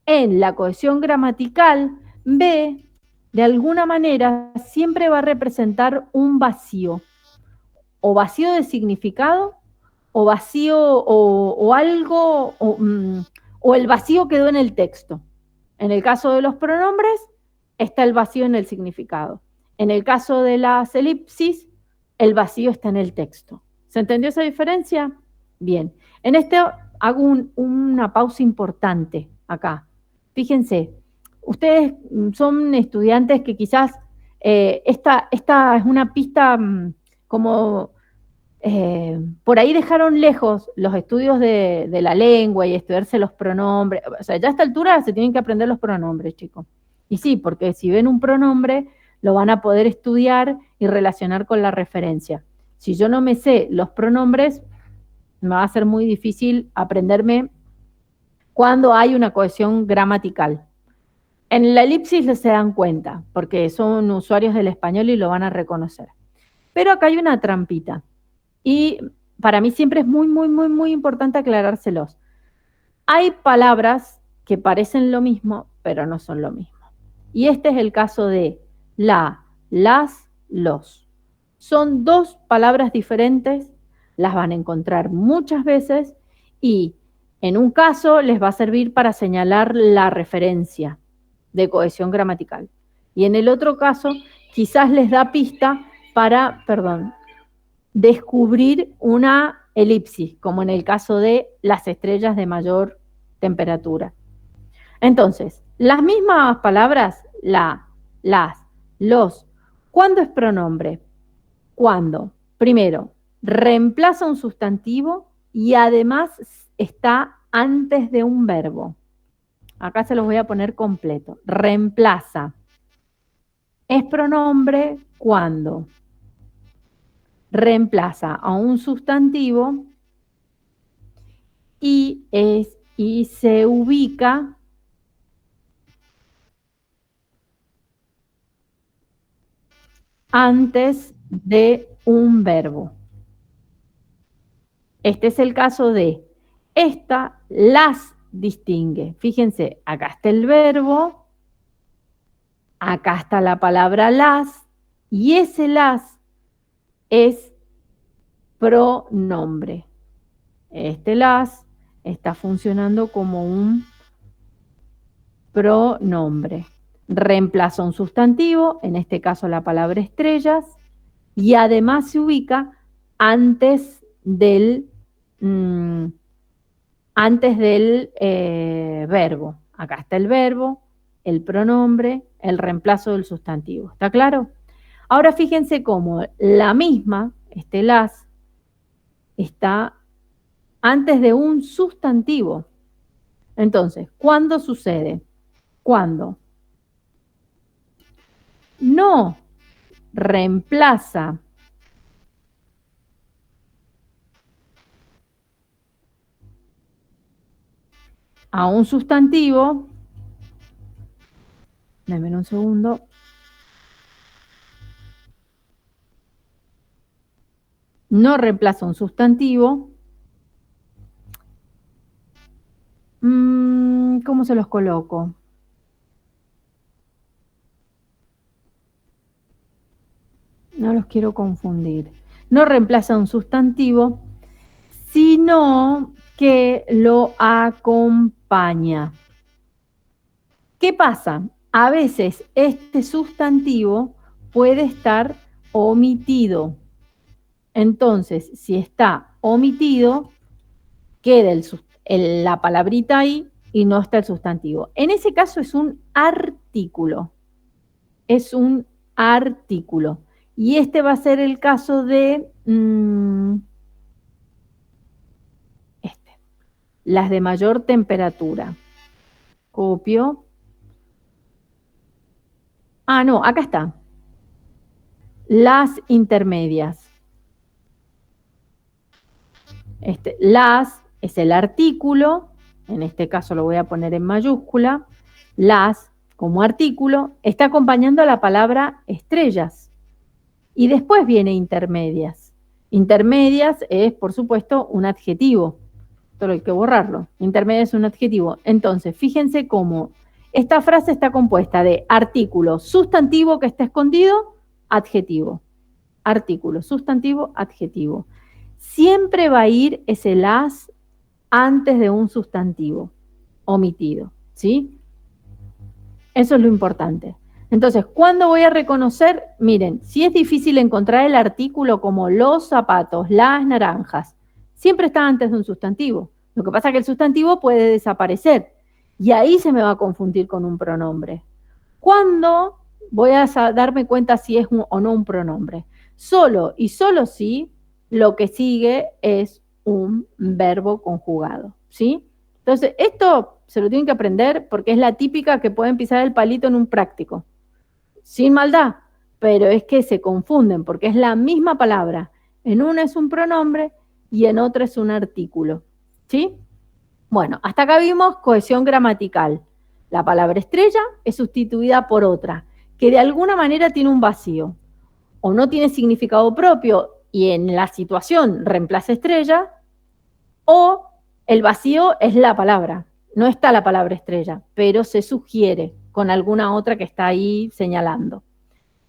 En la cohesión gramatical, B, de alguna manera, siempre va a representar un vacío. O vacío de significado o vacío o algo, o el vacío quedó en el texto. En el caso de los pronombres, está el vacío en el significado. En el caso de las elipsis, el vacío está en el texto. ¿Se entendió esa diferencia? Bien. En este hago una pausa importante acá. Fíjense, ustedes son estudiantes que quizás esta es una pista como por ahí dejaron lejos los estudios de la lengua y estudiarse los pronombres. O sea, ya a esta altura se tienen que aprender los pronombres, chicos. Y sí, porque si ven un pronombre, lo van a poder estudiar y relacionar con la referencia. Si yo no me sé los pronombres, me va a ser muy difícil aprenderme cuando hay una cohesión gramatical. En la elipsis se dan cuenta, porque son usuarios del español y lo van a reconocer. Pero acá hay una trampita. Y para mí siempre es muy, muy, muy, muy importante aclarárselos. Hay palabras que parecen lo mismo, pero no son lo mismo. Y este es el caso de la, las, los. Son dos palabras diferentes, las van a encontrar muchas veces y en un caso les va a servir para señalar la referencia de cohesión gramatical. Y en el otro caso quizás les da pista para, descubrir una elipsis, como en el caso de las estrellas de mayor temperatura. Entonces, las mismas palabras, la, las, los, ¿cuándo es pronombre? Cuando, primero, reemplaza un sustantivo y además está antes de un verbo. Acá se los voy a poner completo. Reemplaza. Es pronombre cuando reemplaza a un sustantivo y se ubica antes de un verbo. Este es el caso de esta, las distingue. Fíjense, acá está el verbo, acá está la palabra las, y ese las es pronombre. Este las está funcionando como un pronombre. Reemplaza un sustantivo, en este caso la palabra estrellas, y además se ubica antes del verbo. Acá está el verbo, el pronombre, el reemplazo del sustantivo. ¿Está claro? Ahora fíjense cómo la misma, este las, está antes de un sustantivo. Entonces, ¿cuándo sucede? Cuando no reemplaza a un sustantivo, denme un segundo. No reemplaza un sustantivo. ¿Cómo se los coloco? No los quiero confundir. No reemplaza un sustantivo, sino que lo acompaña. ¿Qué pasa? A veces este sustantivo puede estar omitido. Entonces, si está omitido, queda la palabrita ahí y no está el sustantivo. En ese caso es un artículo. Es un artículo. Y este va a ser el caso de las de mayor temperatura. Copio. Ah, no, acá está. Las intermedias. Las es el artículo, en este caso lo voy a poner en mayúscula. Las, como artículo, está acompañando a la palabra estrellas. Y después viene intermedias. Intermedias es, por supuesto, un adjetivo. Esto hay que borrarlo. Intermedias es un adjetivo. Entonces, fíjense cómo esta frase está compuesta de artículo, sustantivo que está escondido, adjetivo. Artículo, sustantivo, adjetivo. siempre va a ir ese las antes de un sustantivo omitido, ¿sí? Eso es lo importante. Entonces, ¿cuándo voy a reconocer? Miren, si es difícil encontrar el artículo como los zapatos, las naranjas, siempre está antes de un sustantivo. Lo que pasa es que el sustantivo puede desaparecer y ahí se me va a confundir con un pronombre. ¿Cuándo voy a darme cuenta si es o no un pronombre? Solo y solo si lo que sigue es un verbo conjugado, ¿sí? Entonces, esto se lo tienen que aprender porque es la típica que pueden pisar el palito en un práctico. Sin maldad, pero es que se confunden porque es la misma palabra. En una es un pronombre y en otra es un artículo, ¿sí? Bueno, hasta acá vimos cohesión gramatical. La palabra estrella es sustituida por otra, que de alguna manera tiene un vacío, o no tiene significado propio y en la situación reemplaza estrella, o el vacío es la palabra. No está la palabra estrella, pero se sugiere con alguna otra que está ahí señalando.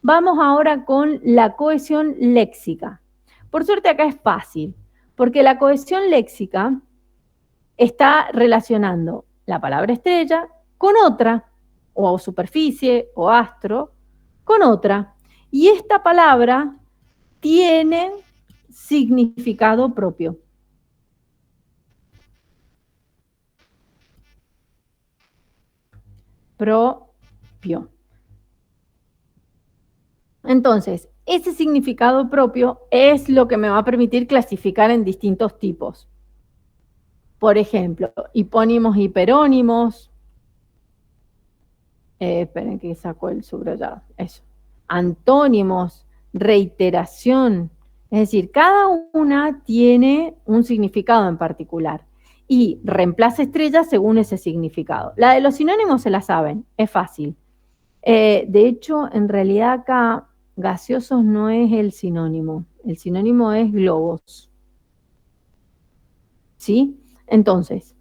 Vamos ahora con la cohesión léxica. Por suerte acá es fácil, porque la cohesión léxica está relacionando la palabra estrella con otra, o superficie, o astro, con otra. Y esta palabra tiene significado propio. Propio. Entonces, ese significado propio es lo que me va a permitir clasificar en distintos tipos. Por ejemplo, hipónimos, hiperónimos. Esperen que sacó el subrayado. Eso. Antónimos, reiteración. Es decir, cada una tiene un significado en particular y reemplaza estrellas según ese significado. La de los sinónimos se la saben, es fácil. De hecho, en realidad acá gaseosos no es el sinónimo es globos. ¿Sí? Entonces,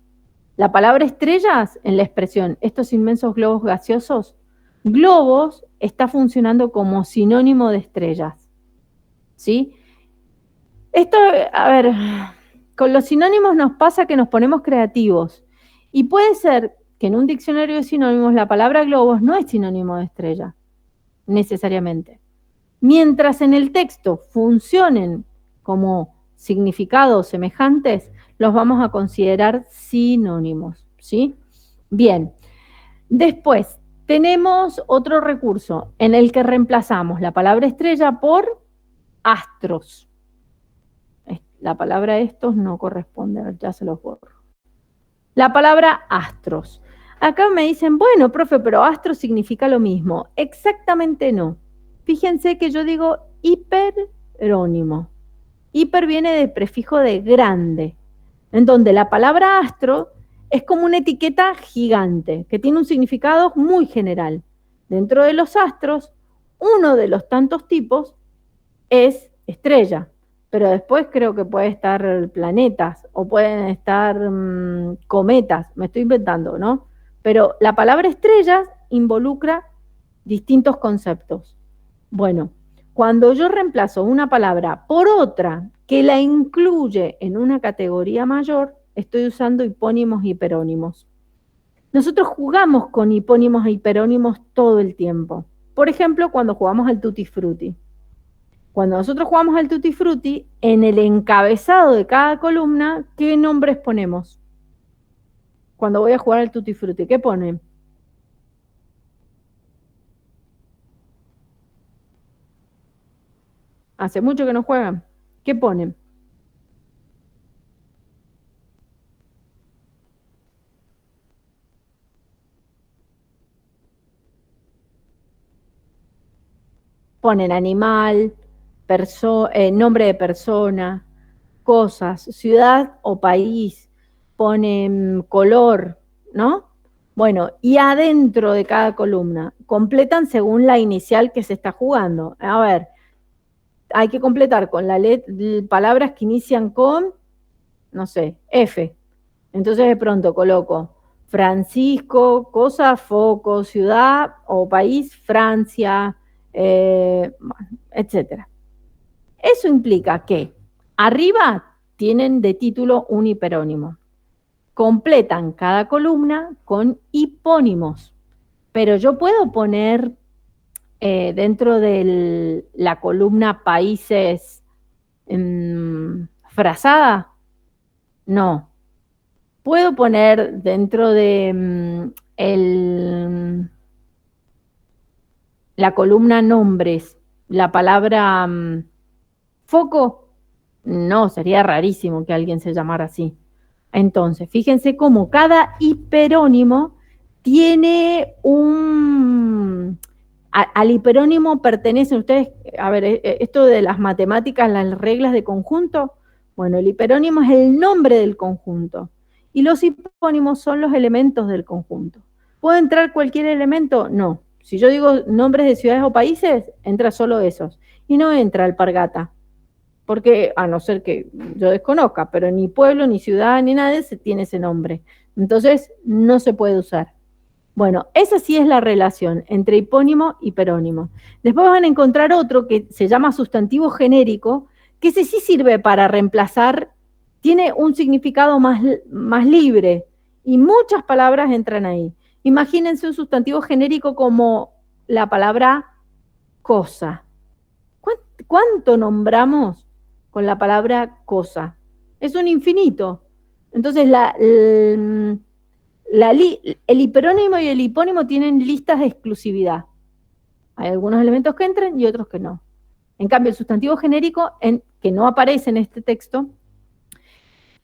la palabra estrellas en la expresión estos inmensos globos gaseosos, globos está funcionando como sinónimo de estrellas. ¿Sí? Esto, a ver, con los sinónimos nos pasa que nos ponemos creativos y puede ser que en un diccionario de sinónimos la palabra globos no es sinónimo de estrella, necesariamente. Mientras en el texto funcionen como significados semejantes, los vamos a considerar sinónimos, ¿sí? Bien, después tenemos otro recurso en el que reemplazamos la palabra estrella por astros. La palabra estos no corresponde, ya se los borro. La palabra astros. Acá me dicen, bueno, profe, pero astro significa lo mismo. Exactamente no. Fíjense que yo digo hiperónimo. Hiper viene del prefijo de grande, en donde la palabra astro es como una etiqueta gigante, que tiene un significado muy general. Dentro de los astros, uno de los tantos tipos es estrella, pero después creo que puede estar planetas o pueden estar cometas, me estoy inventando, ¿no? Pero la palabra estrellas involucra distintos conceptos. Bueno, cuando yo reemplazo una palabra por otra que la incluye en una categoría mayor, estoy usando hipónimos y hiperónimos. Nosotros jugamos con hipónimos e hiperónimos todo el tiempo. Por ejemplo, cuando jugamos al Tutti Frutti. Cuando nosotros jugamos al Tutti Frutti, en el encabezado de cada columna, ¿qué nombres ponemos? Cuando voy a jugar al Tutti Frutti, ¿qué ponen? Hace mucho que no juegan. ¿Qué ponen? Ponen animal, nombre de persona, cosas, ciudad o país, ponen color, ¿no? Bueno, y adentro de cada columna, completan según la inicial que se está jugando. A ver, hay que completar con palabras que inician con, no sé, F. Entonces de pronto coloco Francisco, cosa, foco, ciudad o país, Francia, etc. Eso implica que Arriba tienen de título un hiperónimo. Completan cada columna con hipónimos. Pero yo puedo poner dentro de la columna países frazada. No. Puedo poner dentro de la columna nombres la palabra foco. No, sería rarísimo que alguien se llamara así. Entonces, fíjense cómo cada hiperónimo tiene al hiperónimo pertenecen ustedes, a ver, esto de las matemáticas, las reglas de conjunto, bueno, el hiperónimo es el nombre del conjunto y los hipónimos son los elementos del conjunto. ¿Puede entrar cualquier elemento? No. Si yo digo nombres de ciudades o países, entra solo esos y no entra alpargata. Porque, a no ser que yo desconozca, pero ni pueblo, ni ciudad, ni nadie tiene ese nombre. Entonces, no se puede usar. Bueno, esa sí es la relación entre hipónimo y hiperónimo. Después van a encontrar otro que se llama sustantivo genérico, que ese sí sirve para reemplazar, tiene un significado más libre, y muchas palabras entran ahí. Imagínense un sustantivo genérico como la palabra cosa. ¿Cuánto nombramos con la palabra cosa? Es un infinito. Entonces, el hiperónimo y el hipónimo tienen listas de exclusividad. Hay algunos elementos que entran y otros que no. En cambio, el sustantivo genérico, que no aparece en este texto,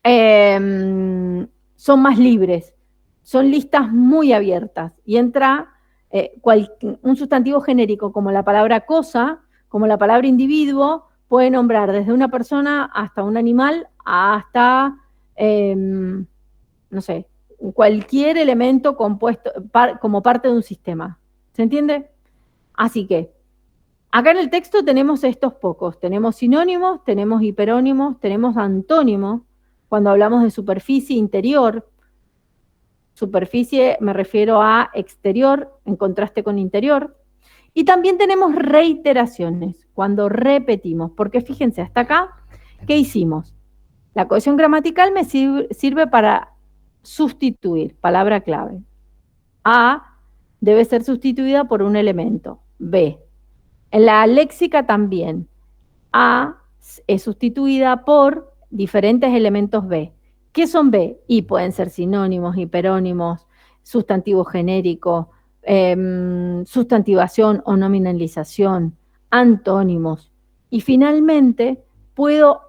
son más libres. Son listas muy abiertas. Y entra un sustantivo genérico como la palabra cosa, como la palabra individuo, puede nombrar desde una persona hasta un animal, hasta, no sé, cualquier elemento compuesto como parte de un sistema. ¿Se entiende? Así que, acá en el texto tenemos estos pocos. Tenemos sinónimos, tenemos hiperónimos, tenemos antónimos, cuando hablamos de superficie interior. Superficie me refiero a exterior, en contraste con interior. Y también tenemos reiteraciones, cuando repetimos, porque fíjense, hasta acá, ¿qué hicimos? La cohesión gramatical me sirve para sustituir, palabra clave. A debe ser sustituida por un elemento, B. En la léxica también, A es sustituida por diferentes elementos B. ¿Qué son B? Y pueden ser sinónimos, hiperónimos, sustantivos genéricos, sustantivación o nominalización, antónimos. Y finalmente puedo,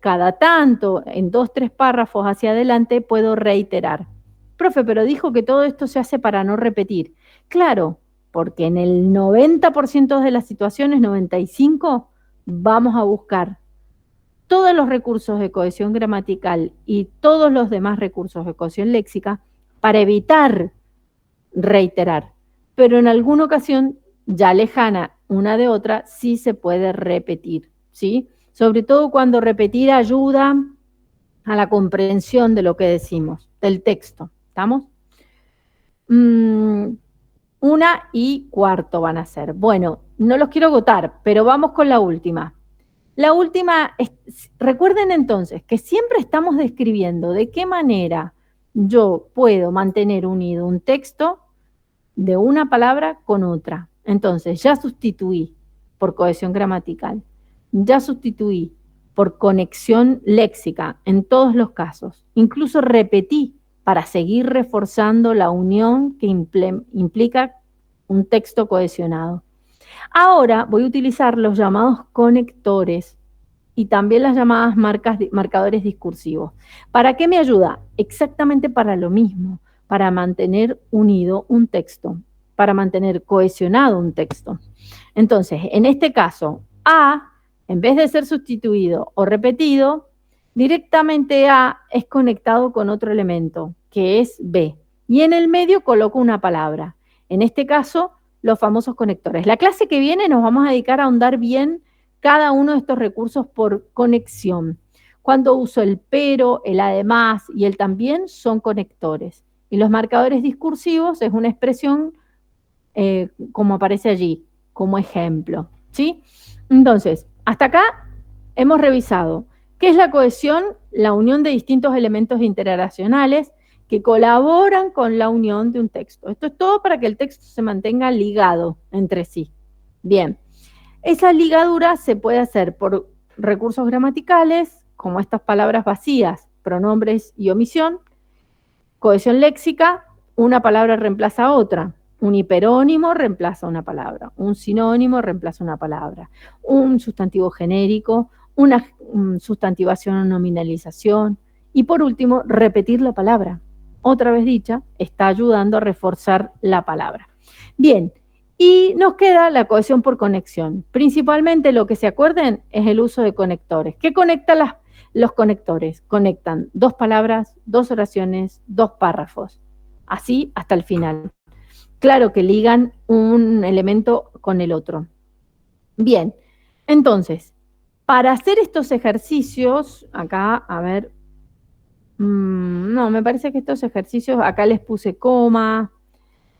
cada tanto, en 2, 3 párrafos hacia adelante, puedo reiterar. Profe, pero dijo que todo esto se hace para no repetir. Claro, porque en el 90% de las situaciones, 95%, vamos a buscar todos los recursos de cohesión gramatical y todos los demás recursos de cohesión léxica para evitar reiterar, pero en alguna ocasión ya lejana una de otra sí se puede repetir, ¿sí? Sobre todo cuando repetir ayuda a la comprensión de lo que decimos, del texto, ¿estamos? 1 y 4 van a ser. Bueno, no los quiero agotar, pero vamos con la última. La última, recuerden entonces que siempre estamos describiendo de qué manera yo puedo mantener unido un texto de una palabra con otra. Entonces, ya sustituí por cohesión gramatical, ya sustituí por conexión léxica en todos los casos. Incluso repetí para seguir reforzando la unión que implica un texto cohesionado. Ahora voy a utilizar los llamados conectores y también las llamadas marcadores discursivos. ¿Para qué me ayuda? Exactamente para lo mismo, para mantener unido un texto, para mantener cohesionado un texto. Entonces, en este caso, A, en vez de ser sustituido o repetido, directamente A es conectado con otro elemento, que es B. Y en el medio coloco una palabra. En este caso, los famosos conectores. La clase que viene nos vamos a dedicar a ahondar bien cada uno de estos recursos por conexión. Cuando uso el pero, el además y el también son conectores. Y los marcadores discursivos es una expresión como aparece allí, como ejemplo, ¿sí? Entonces, hasta acá hemos revisado qué es la cohesión, la unión de distintos elementos interrelacionales que colaboran con la unión de un texto. Esto es todo para que el texto se mantenga ligado entre sí. Bien, esa ligadura se puede hacer por recursos gramaticales, como estas palabras vacías, pronombres y omisión. Cohesión léxica, una palabra reemplaza a otra. Un hiperónimo reemplaza una palabra. Un sinónimo reemplaza una palabra. Un sustantivo genérico, una sustantivación o nominalización. Y por último, repetir la palabra. Otra vez dicha, está ayudando a reforzar la palabra. Bien, y nos queda la cohesión por conexión. Principalmente lo que se acuerden es el uso de conectores. ¿Qué conecta los conectores? Conectan dos palabras, dos oraciones, dos párrafos. Así hasta el final. Claro que ligan un elemento con el otro. Bien, entonces, para hacer estos ejercicios, acá, a ver, no, me parece que estos ejercicios, acá les puse coma.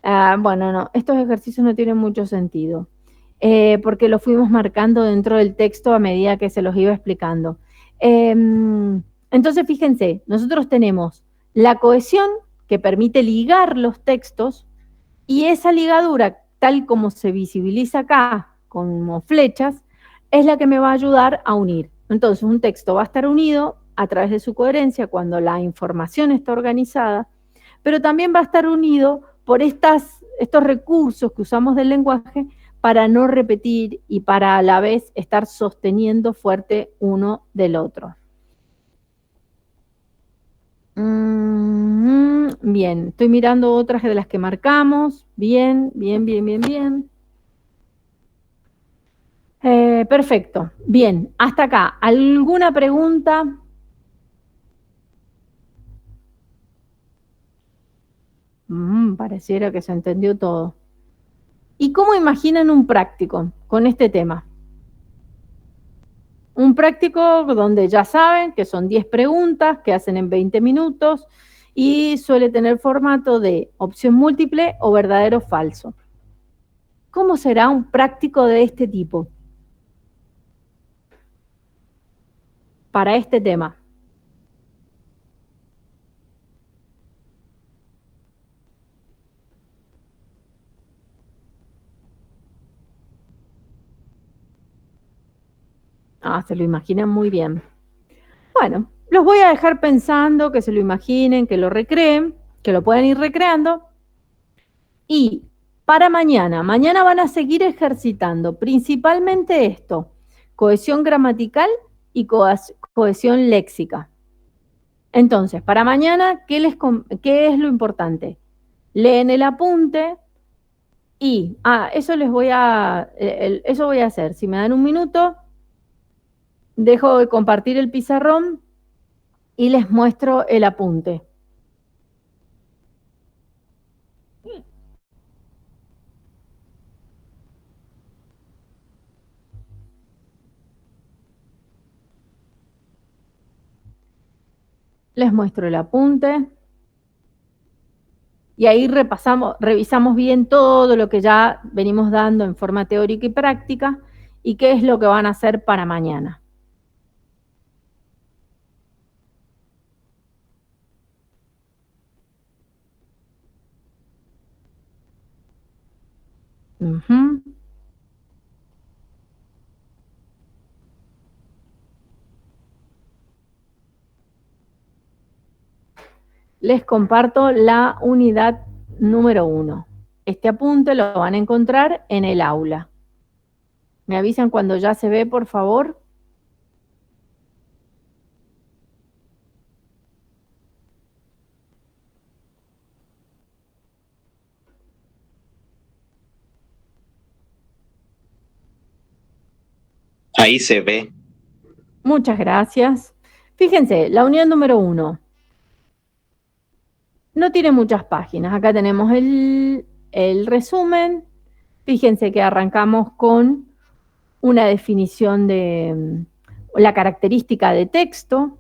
Bueno, no, estos ejercicios no tienen mucho sentido, porque los fuimos marcando dentro del texto a medida que se los iba explicando. Entonces, fíjense, nosotros tenemos la cohesión que permite ligar los textos, y esa ligadura, tal como se visibiliza acá, como flechas, es la que me va a ayudar a unir. Entonces, un texto va a estar unido a través de su coherencia cuando la información está organizada, pero también va a estar unido por estos recursos que usamos del lenguaje para no repetir y para a la vez estar sosteniendo fuerte uno del otro. Bien, estoy mirando otras de las que marcamos. Bien, bien, bien, bien, bien. Perfecto. Bien, hasta acá. ¿Alguna pregunta? Pareciera que se entendió todo. ¿Y cómo imaginan un práctico con este tema? Un práctico donde ya saben que son 10 preguntas que hacen en 20 minutos y suele tener formato de opción múltiple o verdadero o falso. ¿Cómo será un práctico de este tipo para este tema? Se lo imaginan muy bien. Bueno, los voy a dejar pensando, que se lo imaginen, que lo recreen, que lo pueden ir recreando. Y para mañana van a seguir ejercitando principalmente esto, cohesión gramatical y cohesión léxica. Entonces, para mañana, ¿qué es lo importante? Leen el apunte y, eso voy a hacer. Si me dan un minuto, dejo de compartir el pizarrón y les muestro el apunte. Les muestro el apunte. Y ahí revisamos bien todo lo que ya venimos dando en forma teórica y práctica y qué es lo que van a hacer para mañana. Les comparto la unidad número 1. Este apunte lo van a encontrar en el aula. ¿Me avisan cuando ya se ve, por favor? Ahí se ve. Muchas gracias. Fíjense, la unidad número 1. No tiene muchas páginas. Acá tenemos el resumen. Fíjense que arrancamos con una definición de la característica de texto.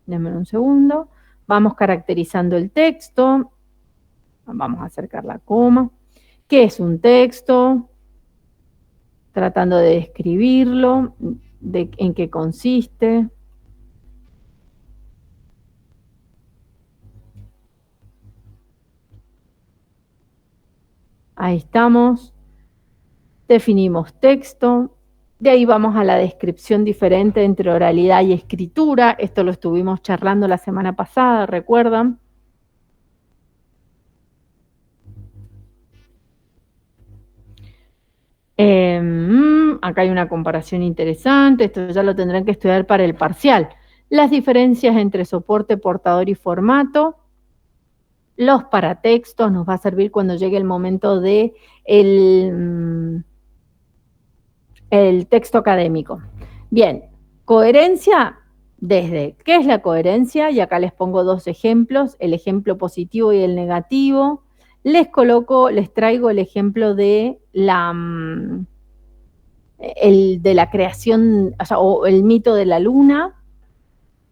Denme un segundo. Vamos caracterizando el texto. Vamos a acercar la coma. ¿Qué es un texto? Tratando de describirlo. en qué consiste. Ahí estamos. Definimos texto. De ahí vamos a la descripción diferente entre oralidad y escritura. Esto lo estuvimos charlando la semana pasada, ¿recuerdan? Acá hay una comparación interesante. Esto ya lo tendrán que estudiar para el parcial. Las diferencias entre soporte, portador y formato. Los paratextos nos va a servir cuando llegue el momento de el texto académico. Bien, coherencia desde, ¿qué es la coherencia? Y acá les pongo dos ejemplos, el ejemplo positivo y el negativo. Les traigo el ejemplo de la creación, o el mito de la luna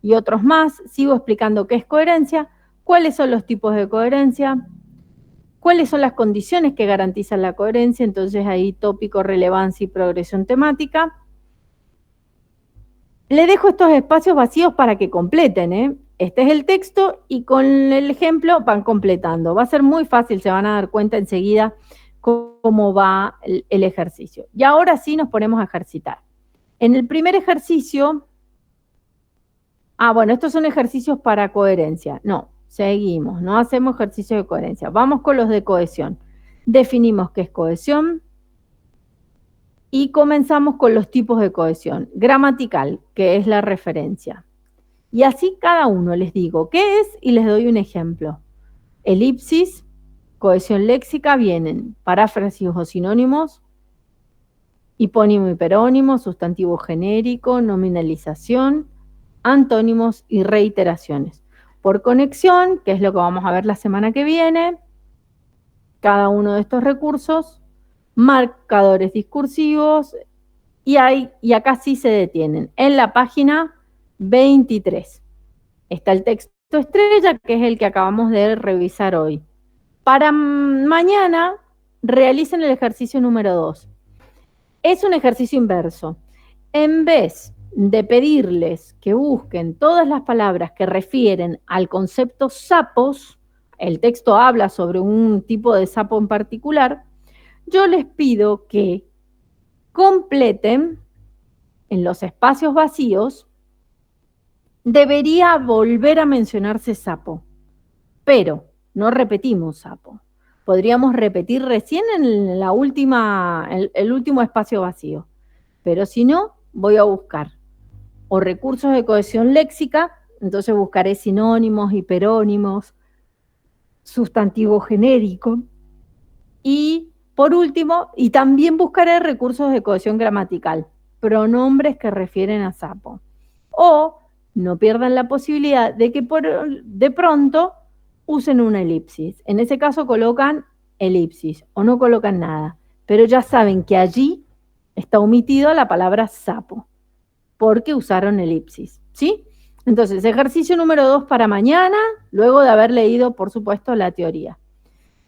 y otros más. Sigo explicando qué es coherencia, cuáles son los tipos de coherencia, cuáles son las condiciones que garantizan la coherencia. Entonces ahí tópico, relevancia y progresión temática. Le dejo estos espacios vacíos para que completen, ¿eh? Este es el texto y con el ejemplo van completando. Va a ser muy fácil, se van a dar cuenta enseguida cómo va el ejercicio. Y ahora sí nos ponemos a ejercitar. En el primer ejercicio, bueno, estos son ejercicios para coherencia. No, seguimos, no hacemos ejercicios de coherencia. Vamos con los de cohesión. Definimos qué es cohesión. Y comenzamos con los tipos de cohesión. Gramatical, que es la referencia. Y así cada uno les digo qué es y les doy un ejemplo. Elipsis, cohesión léxica, vienen paráfrasis o sinónimos, hipónimo y perónimo, sustantivo genérico, nominalización, antónimos y reiteraciones. Por conexión, que es lo que vamos a ver la semana que viene, cada uno de estos recursos, marcadores discursivos, y acá sí se detienen. En la página 23 está el texto estrella, que es el que acabamos de revisar hoy. Para mañana realicen el ejercicio número 2. Es un ejercicio inverso. En vez de pedirles que busquen todas las palabras que refieren al concepto sapos, el texto habla sobre un tipo de sapo en particular, yo les pido que completen en los espacios vacíos. Debería volver a mencionarse sapo, pero no repetimos sapo. Podríamos repetir recién en el último espacio vacío, pero si no, voy a buscar o recursos de cohesión léxica, entonces buscaré sinónimos, hiperónimos, sustantivo genérico, y por último, y también buscaré recursos de cohesión gramatical, pronombres que refieren a sapo. O no pierdan la posibilidad de que de pronto usen una elipsis. En ese caso colocan elipsis o no colocan nada, pero ya saben que allí está omitido la palabra sapo, porque usaron elipsis, ¿sí? Entonces, ejercicio número 2 para mañana, luego de haber leído, por supuesto, la teoría.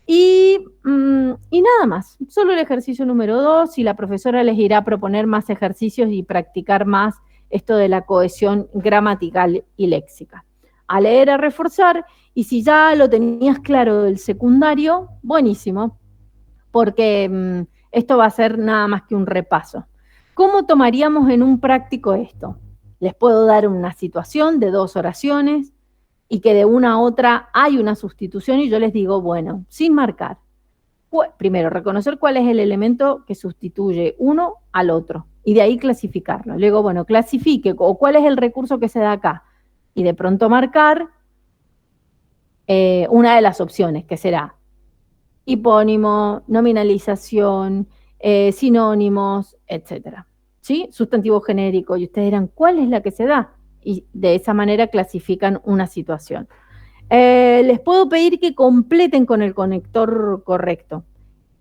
Y nada más, solo el ejercicio número 2, y la profesora les irá a proponer más ejercicios y practicar más esto de la cohesión gramatical y léxica. A leer, a reforzar, y si ya lo tenías claro del secundario, buenísimo, porque esto va a ser nada más que un repaso. ¿Cómo tomaríamos en un práctico esto? Les puedo dar una situación de 2 oraciones, y que de una a otra hay una sustitución, y yo les digo, bueno, sin marcar. Primero, reconocer cuál es el elemento que sustituye uno al otro, y de ahí clasificarlo. Luego, bueno, clasifique, o cuál es el recurso que se da acá, y de pronto marcar una de las opciones, que será hipónimo, nominalización, sinónimos, etcétera. ¿Sí? Sustantivo genérico, y ustedes dirán, ¿cuál es la que se da? Y de esa manera clasifican una situación. Les puedo pedir que completen con el conector correcto.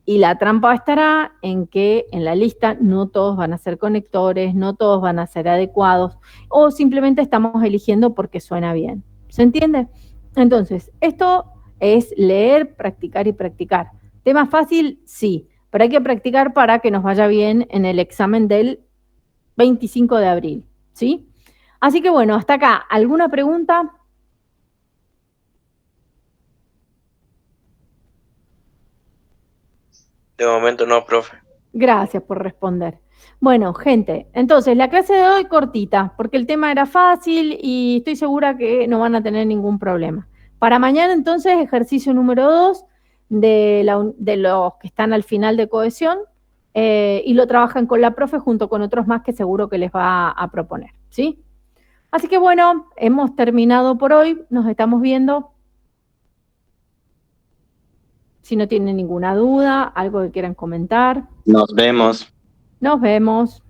Y la trampa estará en que en la lista no todos van a ser conectores, no todos van a ser adecuados, o simplemente estamos eligiendo porque suena bien. ¿Se entiende? Entonces, esto es leer, practicar y practicar. ¿Tema fácil? Sí, pero hay que practicar para que nos vaya bien en el examen del 25 de abril, ¿sí? Así que bueno, hasta acá, ¿alguna pregunta? De momento no, profe. Gracias por responder. Bueno, gente, entonces la clase de hoy cortita, porque el tema era fácil y estoy segura que no van a tener ningún problema. Para mañana entonces, ejercicio número 2 de los que están al final de cohesión y lo trabajan con la profe junto con otros más que seguro que les va a proponer, ¿sí? Así que bueno, hemos terminado por hoy, nos estamos viendo. Si no tienen ninguna duda, algo que quieran comentar. Nos vemos. Nos vemos.